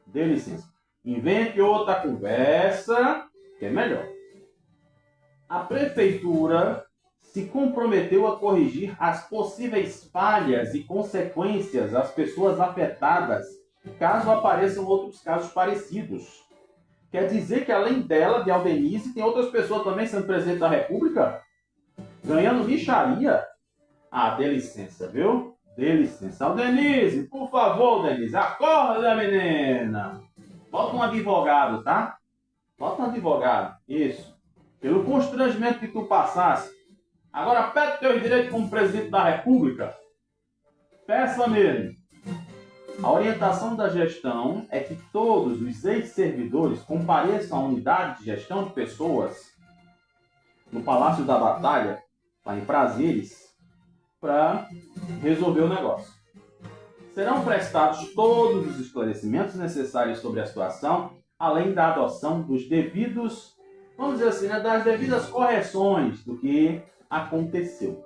Dê licença. Invente outra conversa, que é melhor. A prefeitura se comprometeu a corrigir as possíveis falhas e consequências às pessoas afetadas, caso apareçam outros casos parecidos. Quer dizer que além dela, de Aldenise, tem outras pessoas também sendo presidente da República? Ganhando mixaria? Ah, dê licença, viu? Dê licença. Aldenise, por favor, Denise, acorda, menina. Bota um advogado, tá? Bota um advogado. Isso. Pelo constrangimento que tu passasse. Agora pede teus direitos como presidente da República. Peça mesmo. A orientação da gestão é que todos os ex-servidores compareçam à unidade de gestão de pessoas no Palácio da Batalha, lá em Prazeres, para resolver o negócio. Serão prestados todos os esclarecimentos necessários sobre a situação, além da adoção dos devidos, vamos dizer assim, das devidas correções do que aconteceu.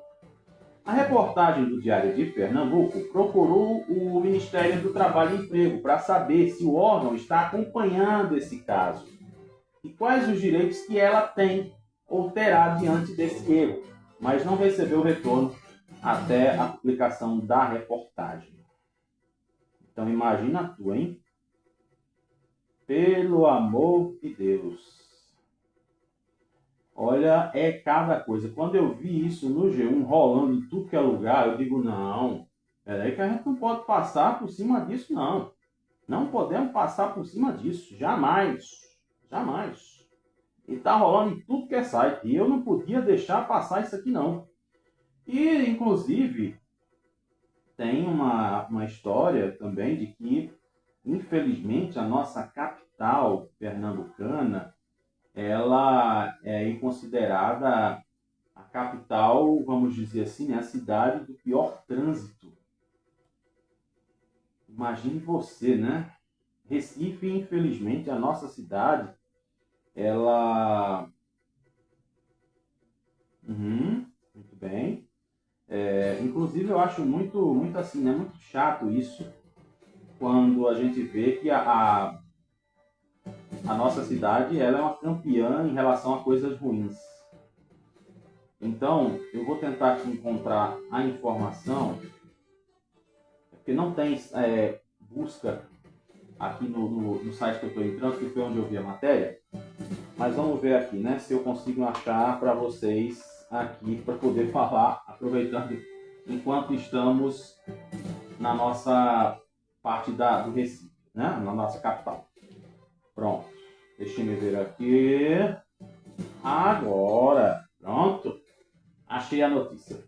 A reportagem do Diário de Pernambuco procurou o Ministério do Trabalho e Emprego para saber se o órgão está acompanhando esse caso e quais os direitos que ela tem ou terá diante desse erro, mas não recebeu retorno até a publicação da reportagem. Então imagina tu, hein? Pelo amor de Deus. Olha, é cada coisa. Quando eu vi isso no G1 rolando em tudo que é lugar, eu digo, não, peraí que a gente não pode passar por cima disso, não. Não podemos passar por cima disso. Jamais. Jamais. E tá rolando em tudo que é site. E eu não podia deixar passar isso aqui, não. E, inclusive, tem uma história também de que, infelizmente, a nossa capital pernambucana, ela é considerada a capital, vamos dizer assim, né, a cidade do pior trânsito. Imagine você, né? Recife, infelizmente, a nossa cidade, ela... muito bem. Inclusive, eu acho muito assim, né? Muito chato isso, quando a gente vê que a nossa cidade ela é uma campeã em relação a coisas ruins. Então, eu vou tentar aqui encontrar a informação, porque não tem busca aqui no site que eu estou entrando, que foi onde eu vi a matéria. Mas vamos ver aqui, né, se eu consigo achar para vocês aqui, para poder falar, aproveitando enquanto estamos na nossa parte do Recife, né, na nossa capital. Pronto, deixa eu ver aqui. Agora, pronto, achei a notícia.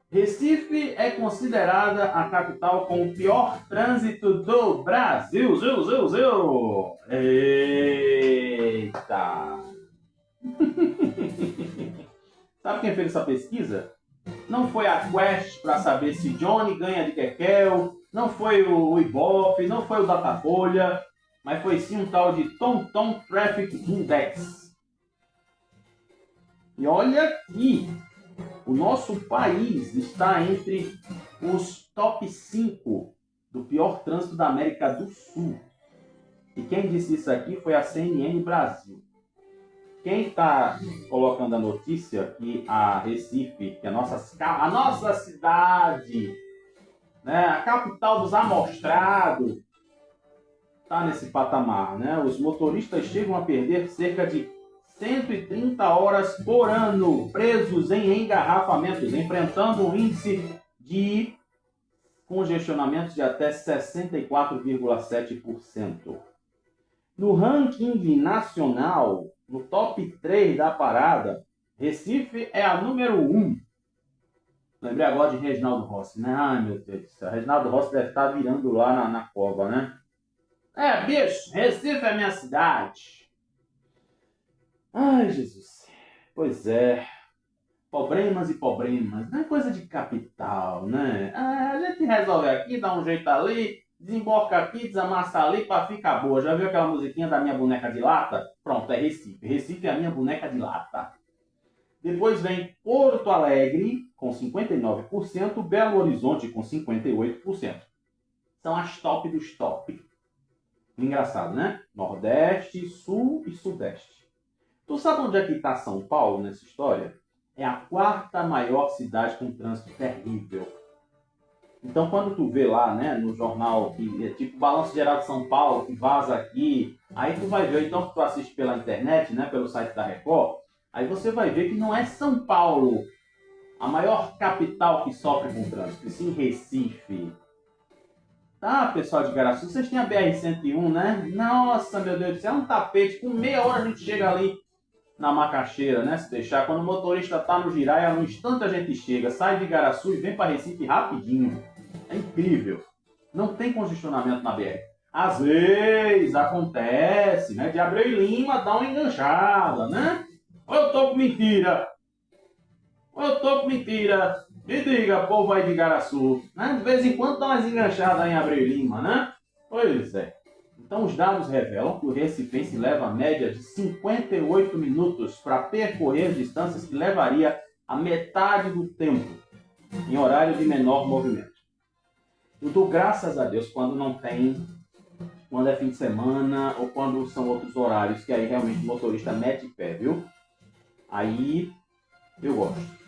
Recife é considerada a capital com o pior trânsito do Brasil. Eita! Sabe quem fez essa pesquisa? Não foi a Quest para saber se Johnny ganha de Kekel, não foi o Ibope, não foi o Datafolha, mas foi sim um tal de TomTom Traffic Index. E olha aqui, o nosso país está entre os top 5 do pior trânsito da América do Sul. E quem disse isso aqui foi a CNN Brasil. Quem está colocando a notícia que a Recife, que é a nossa cidade, né, a capital dos amostrados, está nesse patamar, né? Os motoristas chegam a perder cerca de 130 horas por ano presos em engarrafamentos, enfrentando um índice de congestionamento de até 64,7%. No ranking nacional, no top 3 da parada, Recife é a número 1. Lembrei agora de Reginaldo Rossi, né? Ai, meu Deus do céu. Reginaldo Rossi deve estar virando lá na cova, né? Bicho, Recife é minha cidade. Ai, Jesus. Pois é. Problemas e problemas. Não é coisa de capital, né? A gente resolve aqui, dá um jeito ali, desemboca aqui, desamassa ali pra ficar boa. Já viu aquela musiquinha da minha boneca de lata? Pronto, é Recife. Recife é a minha boneca de lata. Depois vem Porto Alegre, com 59%, Belo Horizonte, com 58%. São as top dos top. Engraçado, né? Nordeste, Sul e Sudeste. Tu sabe onde é que está São Paulo nessa história? É a 4ª maior cidade com trânsito terrível. Então, quando tu vê lá, né, no jornal, que é tipo Balanço Geral de São Paulo, que vaza aqui, aí tu vai ver, então, que tu assiste pela internet, né, pelo site da Record, aí você vai ver que não é São Paulo a maior capital que sofre com trânsito, e sim Recife. Tá, pessoal de Igaraçu, vocês têm a BR-101, né? Nossa, meu Deus do céu, é um tapete, com meia hora a gente chega ali na macaxeira, né? Se deixar, quando o motorista tá no giraia, no instante a gente chega, sai de Igaraçu e vem para Recife rapidinho. É incrível. Não tem congestionamento na BR. Às vezes acontece, né? De Abreu e Lima dar uma enganchada, né? Ou eu tô com mentira? Ou eu tô com mentira? Me diga, povo aí de Igaraçu, né? De vez em quando dá umas enganchadas em Abreu e Lima, né? Pois é. Então, os dados revelam que o recifense leva a média de 58 minutos para percorrer distâncias que levaria a metade do tempo em horário de menor movimento. Eu dou graças a Deus quando não tem, quando é fim de semana ou quando são outros horários, que aí realmente o motorista mete pé, viu? Aí eu gosto.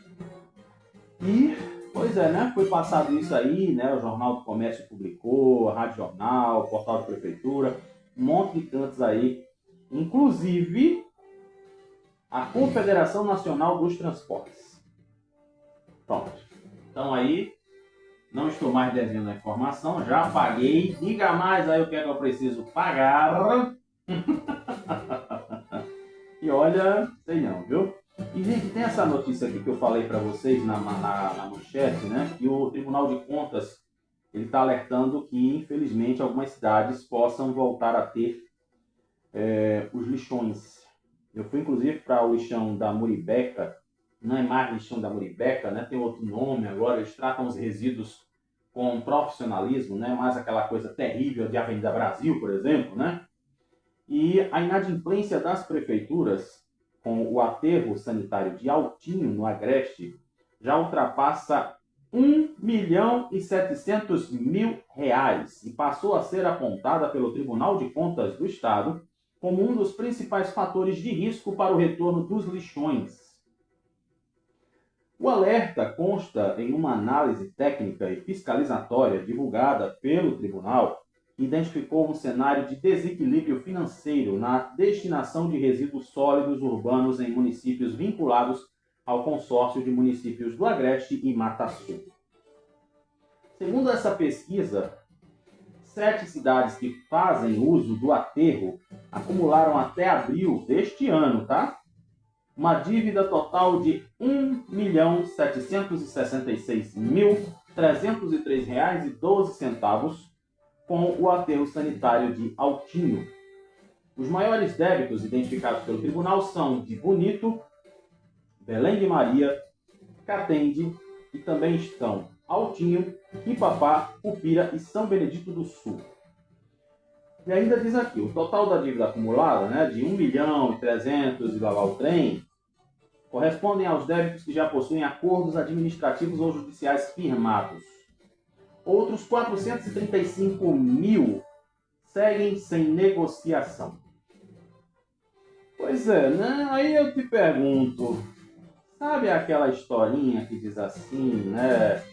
E Pois é, né? Foi passado isso aí, né? O Jornal do Comércio publicou, a Rádio Jornal, o Portal de Prefeitura, um monte de cantos aí. Inclusive, a Confederação Nacional dos Transportes. Pronto. Então aí, não estou mais devendo a informação, já paguei. Diga mais aí o que é que eu preciso pagar. E olha, sei não, viu? E, gente, tem essa notícia aqui que eu falei para vocês na manchete, né? Que o Tribunal de Contas ele está alertando que, infelizmente, algumas cidades possam voltar a ter os lixões. Eu fui, inclusive, para o lixão da Muribeca. Não é mais lixão da Muribeca, né? Tem outro nome agora. Eles tratam os resíduos com profissionalismo, né? Mais aquela coisa terrível de Avenida Brasil, por exemplo, né? E a inadimplência das prefeituras com o aterro sanitário de Altinho, no Agreste, já ultrapassa R$1.700.000 e passou a ser apontada pelo Tribunal de Contas do Estado como um dos principais fatores de risco para o retorno dos lixões. O alerta consta em uma análise técnica e fiscalizatória divulgada pelo tribunal, que identificou um cenário de desequilíbrio financeiro na destinação de resíduos sólidos urbanos em municípios vinculados ao consórcio de municípios do Agreste e Mata Sul. Segundo essa pesquisa, 7 cidades que fazem uso do aterro acumularam até abril deste ano, tá? Uma dívida total de R$1.766.303,12 com o aterro sanitário de Altinho. Os maiores débitos identificados pelo tribunal são de Bonito, Belém de Maria, Catende e também estão Altinho, Ipapá, Cupira e São Benedito do Sul. E ainda diz aqui, o total da dívida acumulada, né, de 1.300.000 e lá o trem, correspondem aos débitos que já possuem acordos administrativos ou judiciais firmados. Outros 435.000 seguem sem negociação. Pois é, né? Aí eu te pergunto, sabe aquela historinha que diz assim, né?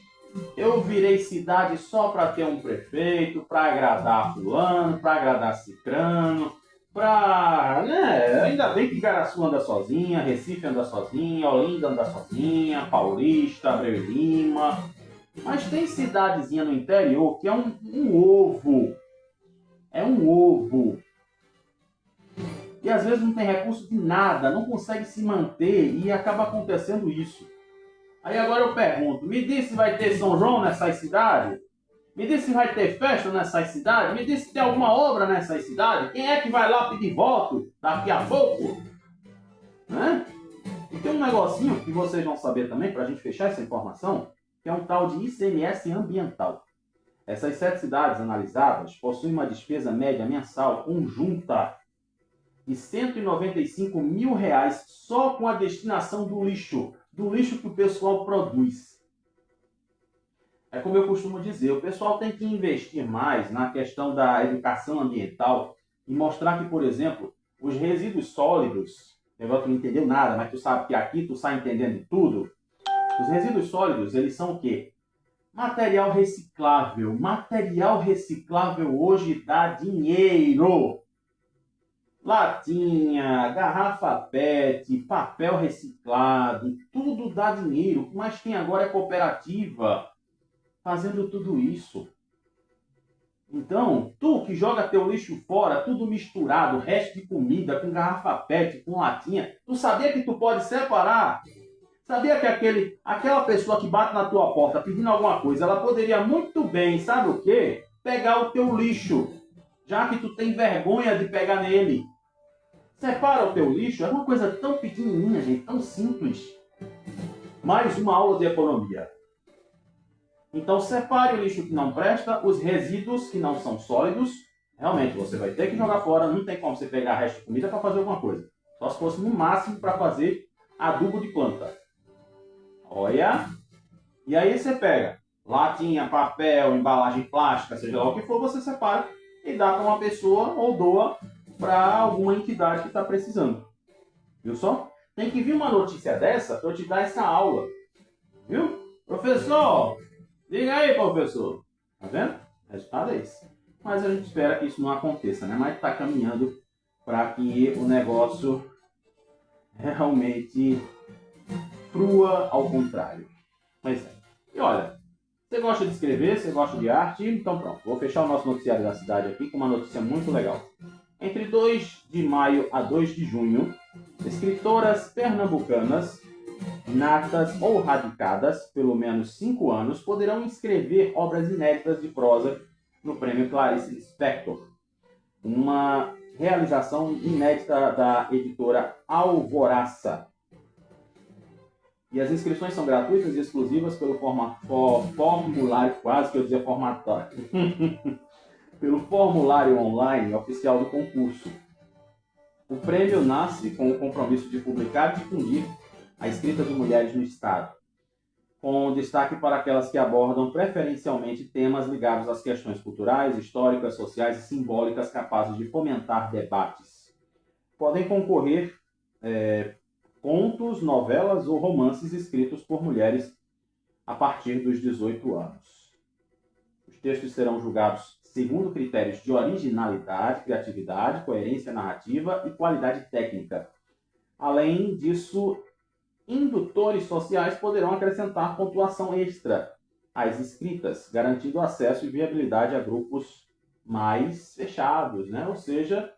Eu virei cidade só para ter um prefeito, para agradar fulano, para agradar cicrano, né? Ainda bem que Igaraçu anda sozinha, Recife anda sozinha, Olinda anda sozinha, Paulista, Abreu e Lima. Mas tem cidadezinha no interior que é um ovo. É um ovo. E às vezes não tem recurso de nada, não consegue se manter e acaba acontecendo isso. Aí agora eu pergunto, me diz se vai ter São João nessas cidades? Me diz se vai ter festa nessas cidades? Me diz se tem alguma obra nessas cidades? Quem é que vai lá pedir voto daqui a pouco? Né? E tem um negocinho que vocês vão saber também, para a gente fechar essa informação, que é um tal de ICMS ambiental. Essas 7 cidades analisadas possuem uma despesa média mensal conjunta de R$195.000 só com a destinação do lixo que o pessoal produz. É como eu costumo dizer, o pessoal tem que investir mais na questão da educação ambiental e mostrar que, por exemplo, os resíduos sólidos, agora tu não entendeu nada, mas tu sabe que aqui tu sai entendendo de tudo. Os resíduos sólidos, eles são o quê? Material reciclável. Material reciclável hoje dá dinheiro. Latinha, garrafa PET, papel reciclado, tudo dá dinheiro. O que mais tem agora é cooperativa fazendo tudo isso. Então, tu que joga teu lixo fora, tudo misturado, resto de comida, com garrafa PET, com latinha, tu sabia que tu pode separar? Sabia que aquela pessoa que bate na tua porta pedindo alguma coisa, ela poderia muito bem, sabe o quê? Pegar o teu lixo, já que tu tem vergonha de pegar nele. Separa o teu lixo, é uma coisa tão pequenininha, gente, tão simples. Mais uma aula de economia. Então, separe o lixo que não presta, os resíduos que não são sólidos. Realmente, você vai ter que jogar fora, não tem como você pegar resto de comida para fazer alguma coisa. Só se fosse no máximo para fazer adubo de planta. Olha. E aí você pega latinha, papel, embalagem plástica, seja lá o que for, você separa e dá para uma pessoa ou doa para alguma entidade que está precisando. Viu só? Tem que vir uma notícia dessa para eu te dar essa aula. Viu? Professor, diga aí, professor. Tá vendo? O resultado é esse. Mas a gente espera que isso não aconteça, né? Mas está caminhando para que o negócio realmente flua ao contrário. Mas é. E olha, você gosta de escrever, você gosta de arte, então pronto. Vou fechar o nosso noticiário da cidade aqui com uma notícia muito legal. Entre 2 de maio a 2 de junho, escritoras pernambucanas, natas ou radicadas, pelo menos 5 anos, poderão inscrever obras inéditas de prosa no Prêmio Clarice Lispector, uma realização inédita da editora Alvoraça. E as inscrições são gratuitas e exclusivas pelo formulário, quase que eu dizia formatório, pelo formulário online oficial do concurso. O prêmio nasce com o compromisso de publicar e difundir a escrita de mulheres no Estado, com destaque para aquelas que abordam preferencialmente temas ligados às questões culturais, históricas, sociais e simbólicas capazes de fomentar debates. Podem concorrer contos, novelas ou romances escritos por mulheres a partir dos 18 anos. Os textos serão julgados segundo critérios de originalidade, criatividade, coerência narrativa e qualidade técnica. Além disso, indutores sociais poderão acrescentar pontuação extra às escritas, garantindo acesso e viabilidade a grupos mais fechados, né? Ou seja,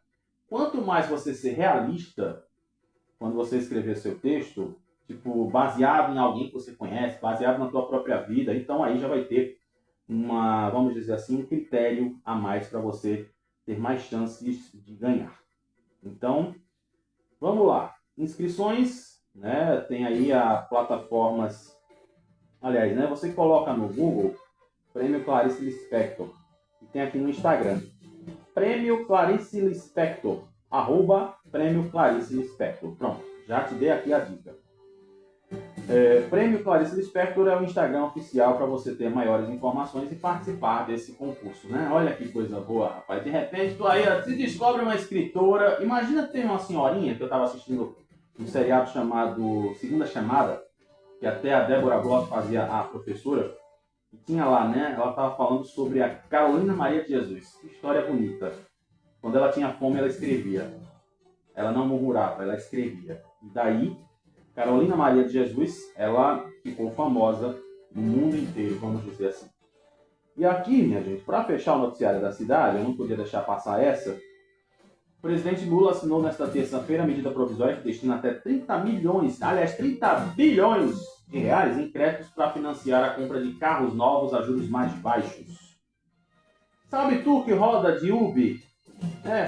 quanto mais você ser realista quando você escrever seu texto, tipo, baseado em alguém que você conhece, baseado na tua própria vida, então aí já vai ter vamos dizer assim, um critério a mais para você ter mais chances de ganhar. Então, vamos lá. Inscrições, né? Tem aí as plataformas. Aliás, né? Você coloca no Google Prêmio Clarice Lispector. E tem aqui no Instagram. Prêmio Clarice Lispector. @Prêmio Clarice Lispector. Pronto, já te dei aqui a dica. Prêmio Clarice Lispector é o Instagram oficial para você ter maiores informações e participar desse concurso, né? Olha que coisa boa, rapaz. De repente, tu aí se descobre uma escritora. Imagina ter uma senhorinha que eu estava assistindo um seriado chamado Segunda Chamada, que até a Débora Bloch fazia a professora. E tinha lá, né? Ela estava falando sobre a Carolina Maria de Jesus. Que história bonita. Quando ela tinha fome, ela escrevia. Ela não murmurava, ela escrevia. E daí, Carolina Maria de Jesus, ela ficou famosa no mundo inteiro, vamos dizer assim. E aqui, minha gente, para fechar o noticiário da cidade, eu não podia deixar passar essa. O presidente Lula assinou nesta terça-feira a medida provisória que destina até 30 bilhões de reais em créditos para financiar a compra de carros novos a juros mais baixos. Sabe tu que roda de Uber?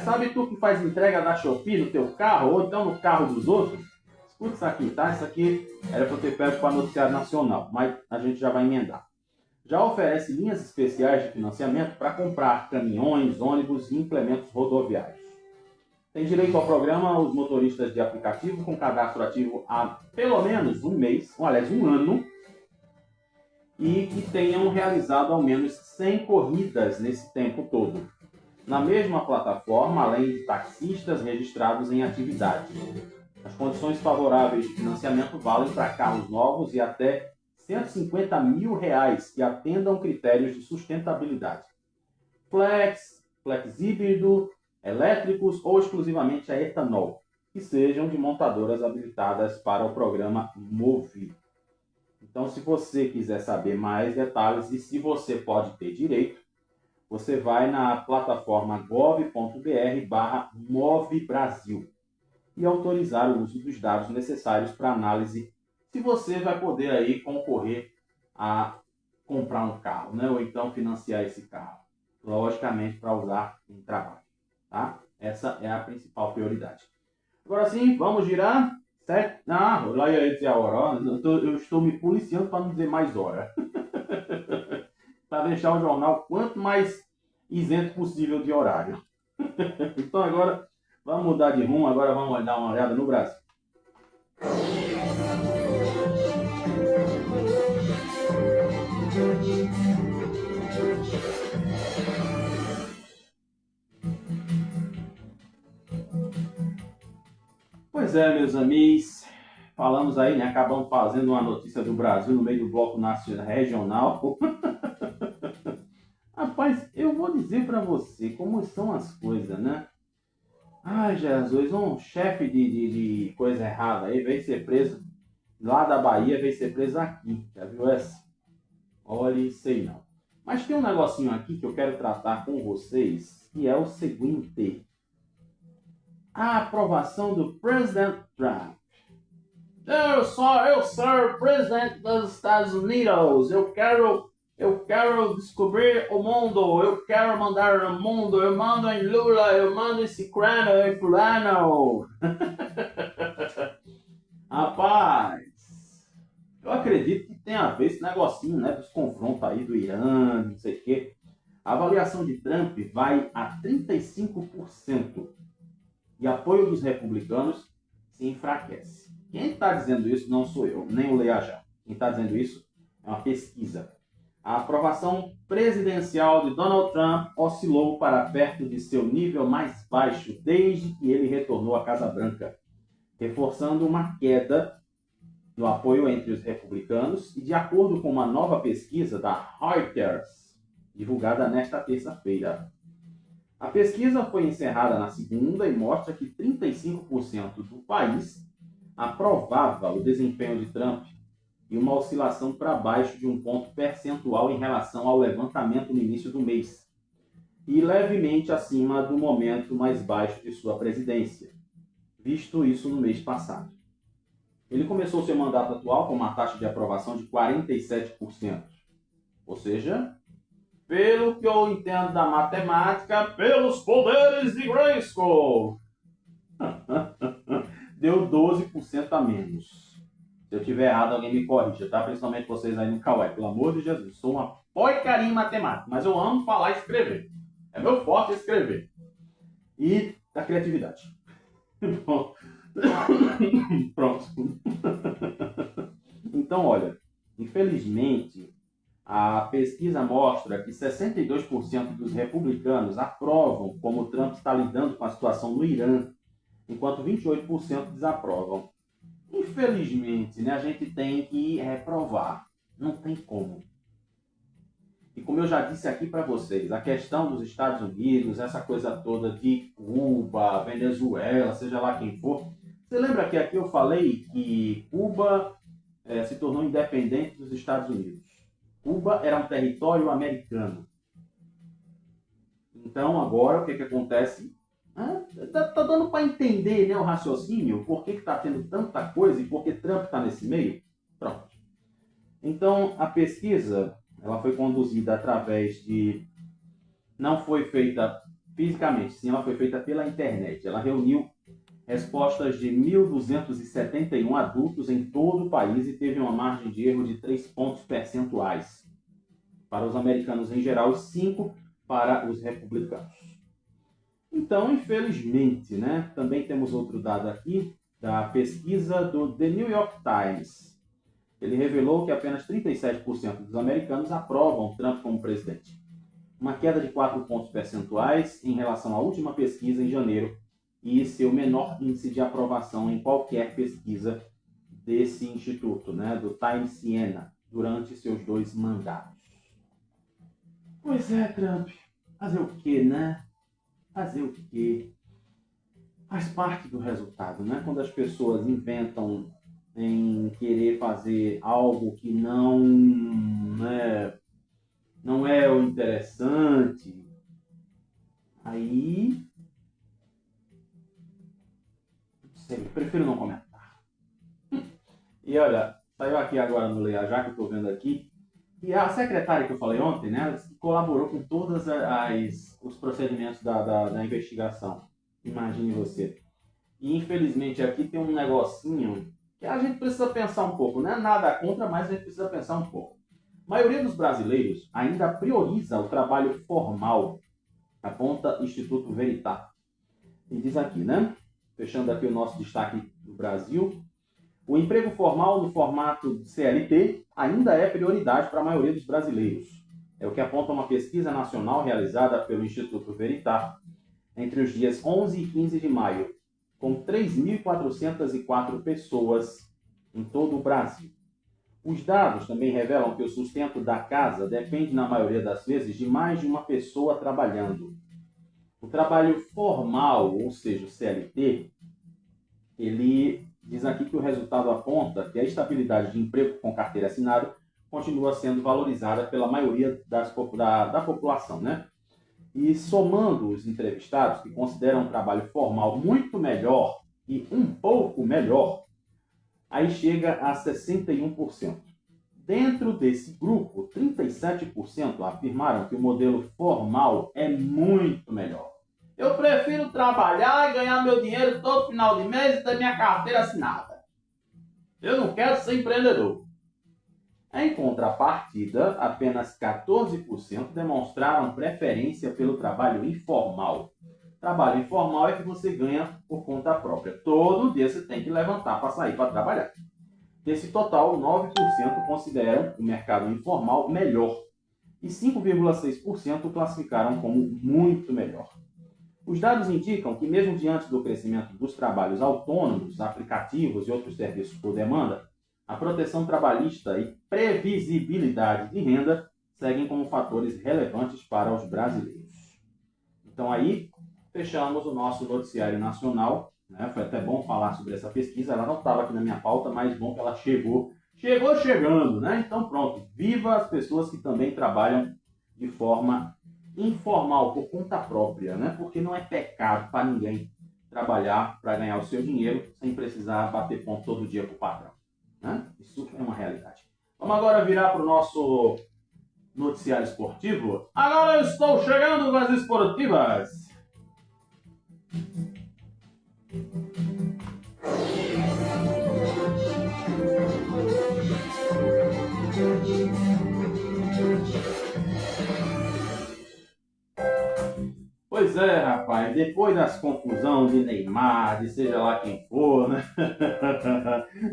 Sabe tu que faz entrega da Shopee no teu carro ou então no carro dos outros? Escuta isso aqui, tá? Isso aqui era para eu ter pego para noticiário nacional, mas a gente já vai emendar. Já oferece linhas especiais de financiamento para comprar caminhões, ônibus e implementos rodoviários. Tem direito ao programa os motoristas de aplicativo com cadastro ativo há pelo menos um ano, e que tenham realizado ao menos 100 corridas nesse tempo todo, na mesma plataforma, além de taxistas registrados em atividade. As condições favoráveis de financiamento valem para carros novos e até R$150 mil que atendam critérios de sustentabilidade. Flex híbrido, elétricos ou exclusivamente a etanol, que sejam de montadoras habilitadas para o programa MOVE. Então, se você quiser saber mais detalhes e se você pode ter direito, você vai na plataforma gov.br/movebrasil e autorizar o uso dos dados necessários para análise se você vai poder aí concorrer a comprar um carro, né? Ou então financiar esse carro, logicamente para usar em trabalho, tá? Essa é a principal prioridade. Agora sim, vamos girar. Certo? Lá ia dizer a hora. Eu estou me policiando para não dizer mais hora. Para deixar o jornal quanto mais isento possível de horário. Então agora vamos mudar de rumo, agora vamos dar uma olhada no Brasil. Pois é, meus amigos, falamos aí, né? Acabamos fazendo uma notícia do Brasil no meio do bloco nacional, regional. Rapaz, eu vou dizer para você como são as coisas, né? Ai, Jesus, um chefe de coisa errada aí veio ser preso lá da Bahia, veio ser preso aqui. Já viu essa? Olha, sei não. Mas tem um negocinho aqui que eu quero tratar com vocês, que é o seguinte. A aprovação do President Trump. Eu sou o presidente dos Estados Unidos. Eu quero descobrir o mundo. Eu quero mandar o mundo. Eu mando em Lula. Eu mando em Cicrano, em Fulano. Rapaz, eu acredito que tem a ver esse negocinho, né, dos confrontos aí do Irã, não sei o quê. A avaliação de Trump vai a 35% e apoio dos republicanos se enfraquece. Quem está dizendo isso não sou eu, nem o Leajá. Quem está dizendo isso é uma pesquisa. A aprovação presidencial de Donald Trump oscilou para perto de seu nível mais baixo desde que ele retornou à Casa Branca, reforçando uma queda no apoio entre os republicanos e de acordo com uma nova pesquisa da Reuters, divulgada nesta terça-feira. A pesquisa foi encerrada na segunda e mostra que 35% do país aprovava o desempenho de Trump e uma oscilação para baixo de um ponto percentual em relação ao levantamento no início do mês, e levemente acima do momento mais baixo de sua presidência, visto isso no mês passado. Ele começou seu mandato atual com uma taxa de aprovação de 47%, ou seja, pelo que eu entendo da matemática, pelos poderes de Grayskull, deu 12% a menos. Se eu tiver errado, alguém me corrija, tá? Principalmente vocês aí no Kawaii. Pelo amor de Jesus, sou uma porcaria em matemática, mas eu amo falar e escrever. É meu forte escrever. E a criatividade. Pronto. Então, olha, infelizmente, a pesquisa mostra que 62% dos republicanos aprovam como Trump está lidando com a situação no Irã, enquanto 28% desaprovam. Infelizmente, né, a gente tem que reprovar. Não tem como. E como eu já disse aqui para vocês, a questão dos Estados Unidos, essa coisa toda de Cuba, Venezuela, seja lá quem for. Você lembra que aqui eu falei que Cuba se tornou independente dos Estados Unidos? Cuba era um território americano. Então, agora, o que acontece? Tá dando para entender, né, o raciocínio? Por que está tendo tanta coisa e por que Trump está nesse meio? Pronto. Então, a pesquisa ela foi conduzida através de... Não foi feita fisicamente, sim, ela foi feita pela internet. Ela reuniu respostas de 1.271 adultos em todo o país e teve uma margem de erro de 3 pontos percentuais para os americanos em geral e 5 para os republicanos. Então, infelizmente, né, também temos outro dado aqui da pesquisa do The New York Times. Ele revelou que apenas 37% dos americanos aprovam Trump como presidente. Uma queda de 4 pontos percentuais em relação à última pesquisa em janeiro e seu menor índice de aprovação em qualquer pesquisa desse instituto, né, do Times Siena, durante seus 2 mandatos. Pois é, Trump. Fazer o quê, né? Fazer o quê? Faz parte do resultado, né? Quando as pessoas inventam em querer fazer algo que não é o interessante, aí... Sei, prefiro não comentar. E olha, saiu aqui agora no Leia, já que eu estou vendo aqui, e a secretária que eu falei ontem, né, colaborou com todos os procedimentos da investigação. Imagine você. E infelizmente aqui tem um negocinho que a gente precisa pensar um pouco. Não é nada contra, mas a gente precisa pensar um pouco. A maioria dos brasileiros ainda prioriza o trabalho formal, aponta Instituto Veritas. E diz aqui, né? Fechando aqui o nosso destaque do Brasil. O emprego formal no formato CLT ainda é prioridade para a maioria dos brasileiros. É o que aponta uma pesquisa nacional realizada pelo Instituto Veritas entre os dias 11 e 15 de maio, com 3.404 pessoas em todo o Brasil. Os dados também revelam que o sustento da casa depende, na maioria das vezes, de mais de uma pessoa trabalhando. O trabalho formal, ou seja, o CLT, ele diz aqui que o resultado aponta que a estabilidade de emprego com carteira assinada continua sendo valorizada pela maioria da população, né? E somando os entrevistados que consideram o trabalho formal muito melhor e um pouco melhor, aí chega a 61%. Dentro desse grupo, 37% afirmaram que o modelo formal é muito melhor. Eu prefiro trabalhar e ganhar meu dinheiro todo final de mês e ter minha carteira assinada. Eu não quero ser empreendedor. Em contrapartida, apenas 14% demonstraram preferência pelo trabalho informal. Trabalho informal é que você ganha por conta própria. Todo dia você tem que levantar para sair para trabalhar. Desse total, 9% consideram o mercado informal melhor e 5,6% classificaram como muito melhor. Os dados indicam que, mesmo diante do crescimento dos trabalhos autônomos, aplicativos e outros serviços por demanda, a proteção trabalhista e previsibilidade de renda seguem como fatores relevantes para os brasileiros. Então aí, fechamos o nosso noticiário nacional, né? Foi até bom falar sobre essa pesquisa, ela não estava aqui na minha pauta, mas bom que ela chegou chegando, né? Então pronto, viva as pessoas que também trabalham de forma informal, por conta própria, né? Porque não é pecado para ninguém trabalhar para ganhar o seu dinheiro sem precisar bater ponto todo dia com o patrão. Né? Isso é uma realidade. Vamos agora virar para o nosso noticiário esportivo. Agora eu estou chegando com as esportivas. Pois é, rapaz, depois das confusões de Neymar, de seja lá quem for, né?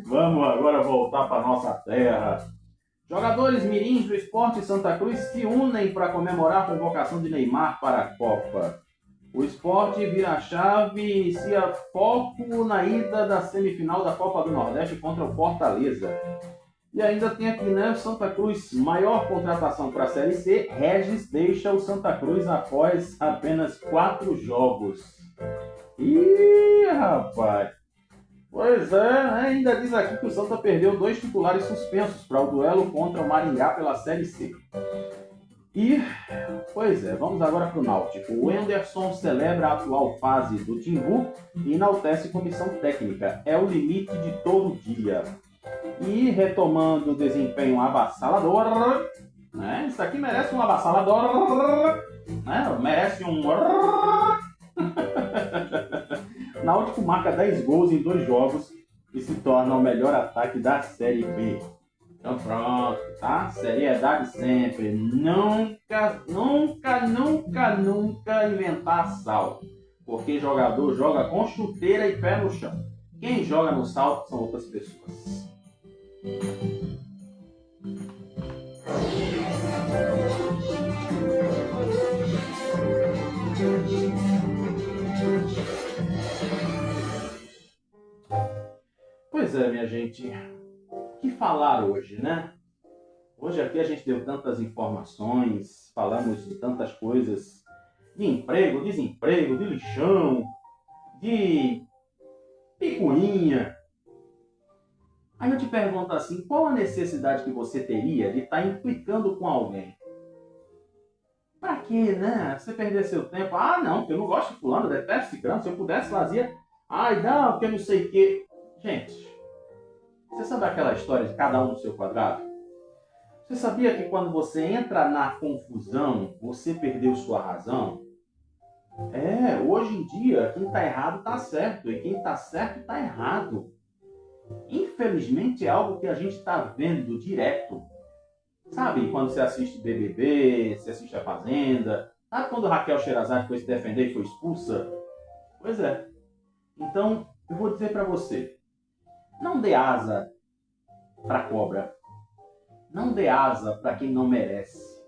Vamos agora voltar para nossa terra. Jogadores mirins do Sport Santa Cruz se unem para comemorar a convocação de Neymar para a Copa. O Sport vira a chave e inicia foco na ida da semifinal da Copa do Nordeste contra o Fortaleza. E ainda tem aqui, né, Santa Cruz, maior contratação para a Série C, Regis deixa o Santa Cruz após apenas 4 jogos. Ih, rapaz! Pois é, né? Ainda diz aqui que o Santa perdeu 2 titulares suspensos para o duelo contra o Maringá pela Série C. E, pois é, vamos agora para o Náutico. O Henderson celebra a atual fase do Timbu e enaltece comissão técnica. É o limite de todo dia. E retomando o desempenho avassalador, né? Isso aqui merece um avassalador, né? Merece um... Náutico marca 10 gols em 2 jogos e se torna o melhor ataque da Série B. Então pronto, tá? Seriedade sempre. Nunca inventar salto. Porque jogador joga com chuteira e pé no chão. Quem joga no salto são outras pessoas. Pois é, minha gente, o que falar hoje, né? Hoje aqui a gente deu tantas informações, falamos de tantas coisas, de emprego, desemprego, de lixão, de picuinha. Aí eu te pergunto assim, qual a necessidade que você teria de estar implicando com alguém? Pra quê, né? Você perder seu tempo? Ah, não, porque eu não gosto de fulano, eu detesto ciclano, se eu pudesse fazia... Ai, não, porque eu não sei o quê. Gente, você sabe aquela história de cada um no seu quadrado? Você sabia que quando você entra na confusão, você perdeu sua razão? Hoje em dia, quem está errado está certo, e quem está certo está errado. Infelizmente é algo que a gente está vendo direto. Sabe quando você assiste BBB, você assiste a Fazenda? Sabe quando Raquel Sherazade foi se defender e foi expulsa? Pois é. Então, eu vou dizer para você, não dê asa para cobra. Não dê asa para quem não merece.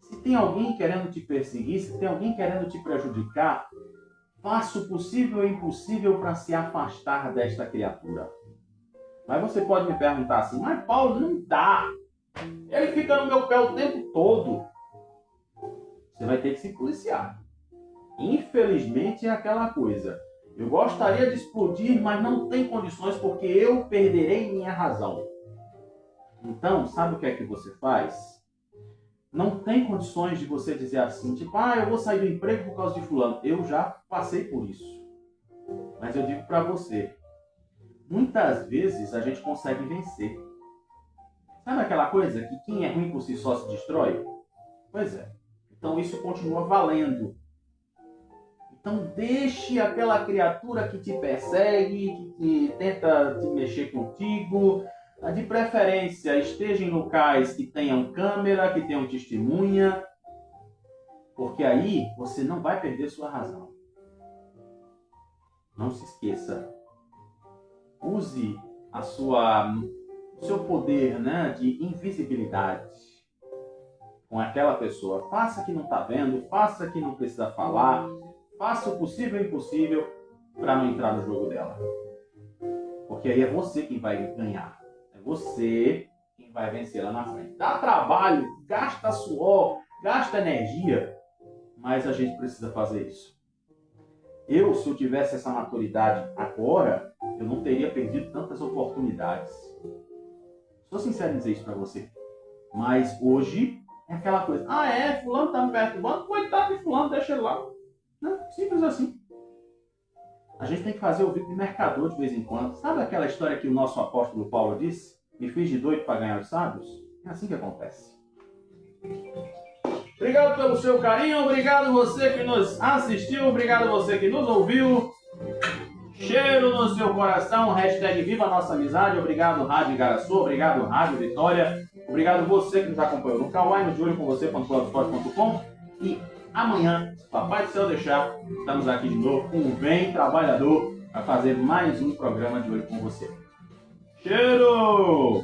Se tem alguém querendo te perseguir, se tem alguém querendo te prejudicar, faça o possível e o impossível para se afastar desta criatura. Mas você pode me perguntar assim, mas Paulo, não dá. Ele fica no meu pé o tempo todo. Você vai ter que se policiar. Infelizmente é aquela coisa. Eu gostaria de explodir, mas não tem condições porque eu perderei minha razão. Então, sabe o que é que você faz? Não tem condições de você dizer assim, tipo, eu vou sair do emprego por causa de fulano. Eu já passei por isso. Mas eu digo para você, muitas vezes a gente consegue vencer. Sabe aquela coisa que quem é ruim por si só se destrói? Pois é. Então isso continua valendo. Então deixe aquela criatura que te persegue, que tenta te mexer contigo, de preferência esteja em locais que tenham câmera, que tenham testemunha, porque aí você não vai perder sua razão. Não se esqueça. Use o seu poder, né, de invisibilidade com aquela pessoa. Faça que não está vendo, faça que não precisa falar, faça o possível e o impossível para não entrar no jogo dela. Porque aí é você quem vai ganhar. É você quem vai vencer lá na frente. Dá trabalho, gasta suor, gasta energia, mas a gente precisa fazer isso. Se eu tivesse essa maturidade agora, eu não teria perdido tantas oportunidades. Sou sincero em dizer isso para você. Mas hoje é aquela coisa. Fulano tá me perturbando, coitado de fulano, deixa ele lá. Não, simples assim. A gente tem que fazer o vídeo de mercador de vez em quando. Sabe aquela história que o nosso apóstolo Paulo disse? Me fiz de doido para ganhar os sábios? É assim que acontece. Obrigado pelo seu carinho, obrigado você que nos assistiu, obrigado você que nos ouviu. Cheiro no seu coração, hashtag Viva a Nossa Amizade, obrigado Rádio Igaraçu, obrigado Rádio Vitória, obrigado você que nos acompanhou no Kawaii, no julio.com e amanhã, se Papai do Céu deixar, estamos aqui de novo com o Bem Trabalhador para fazer mais um programa de olho com você. Cheiro!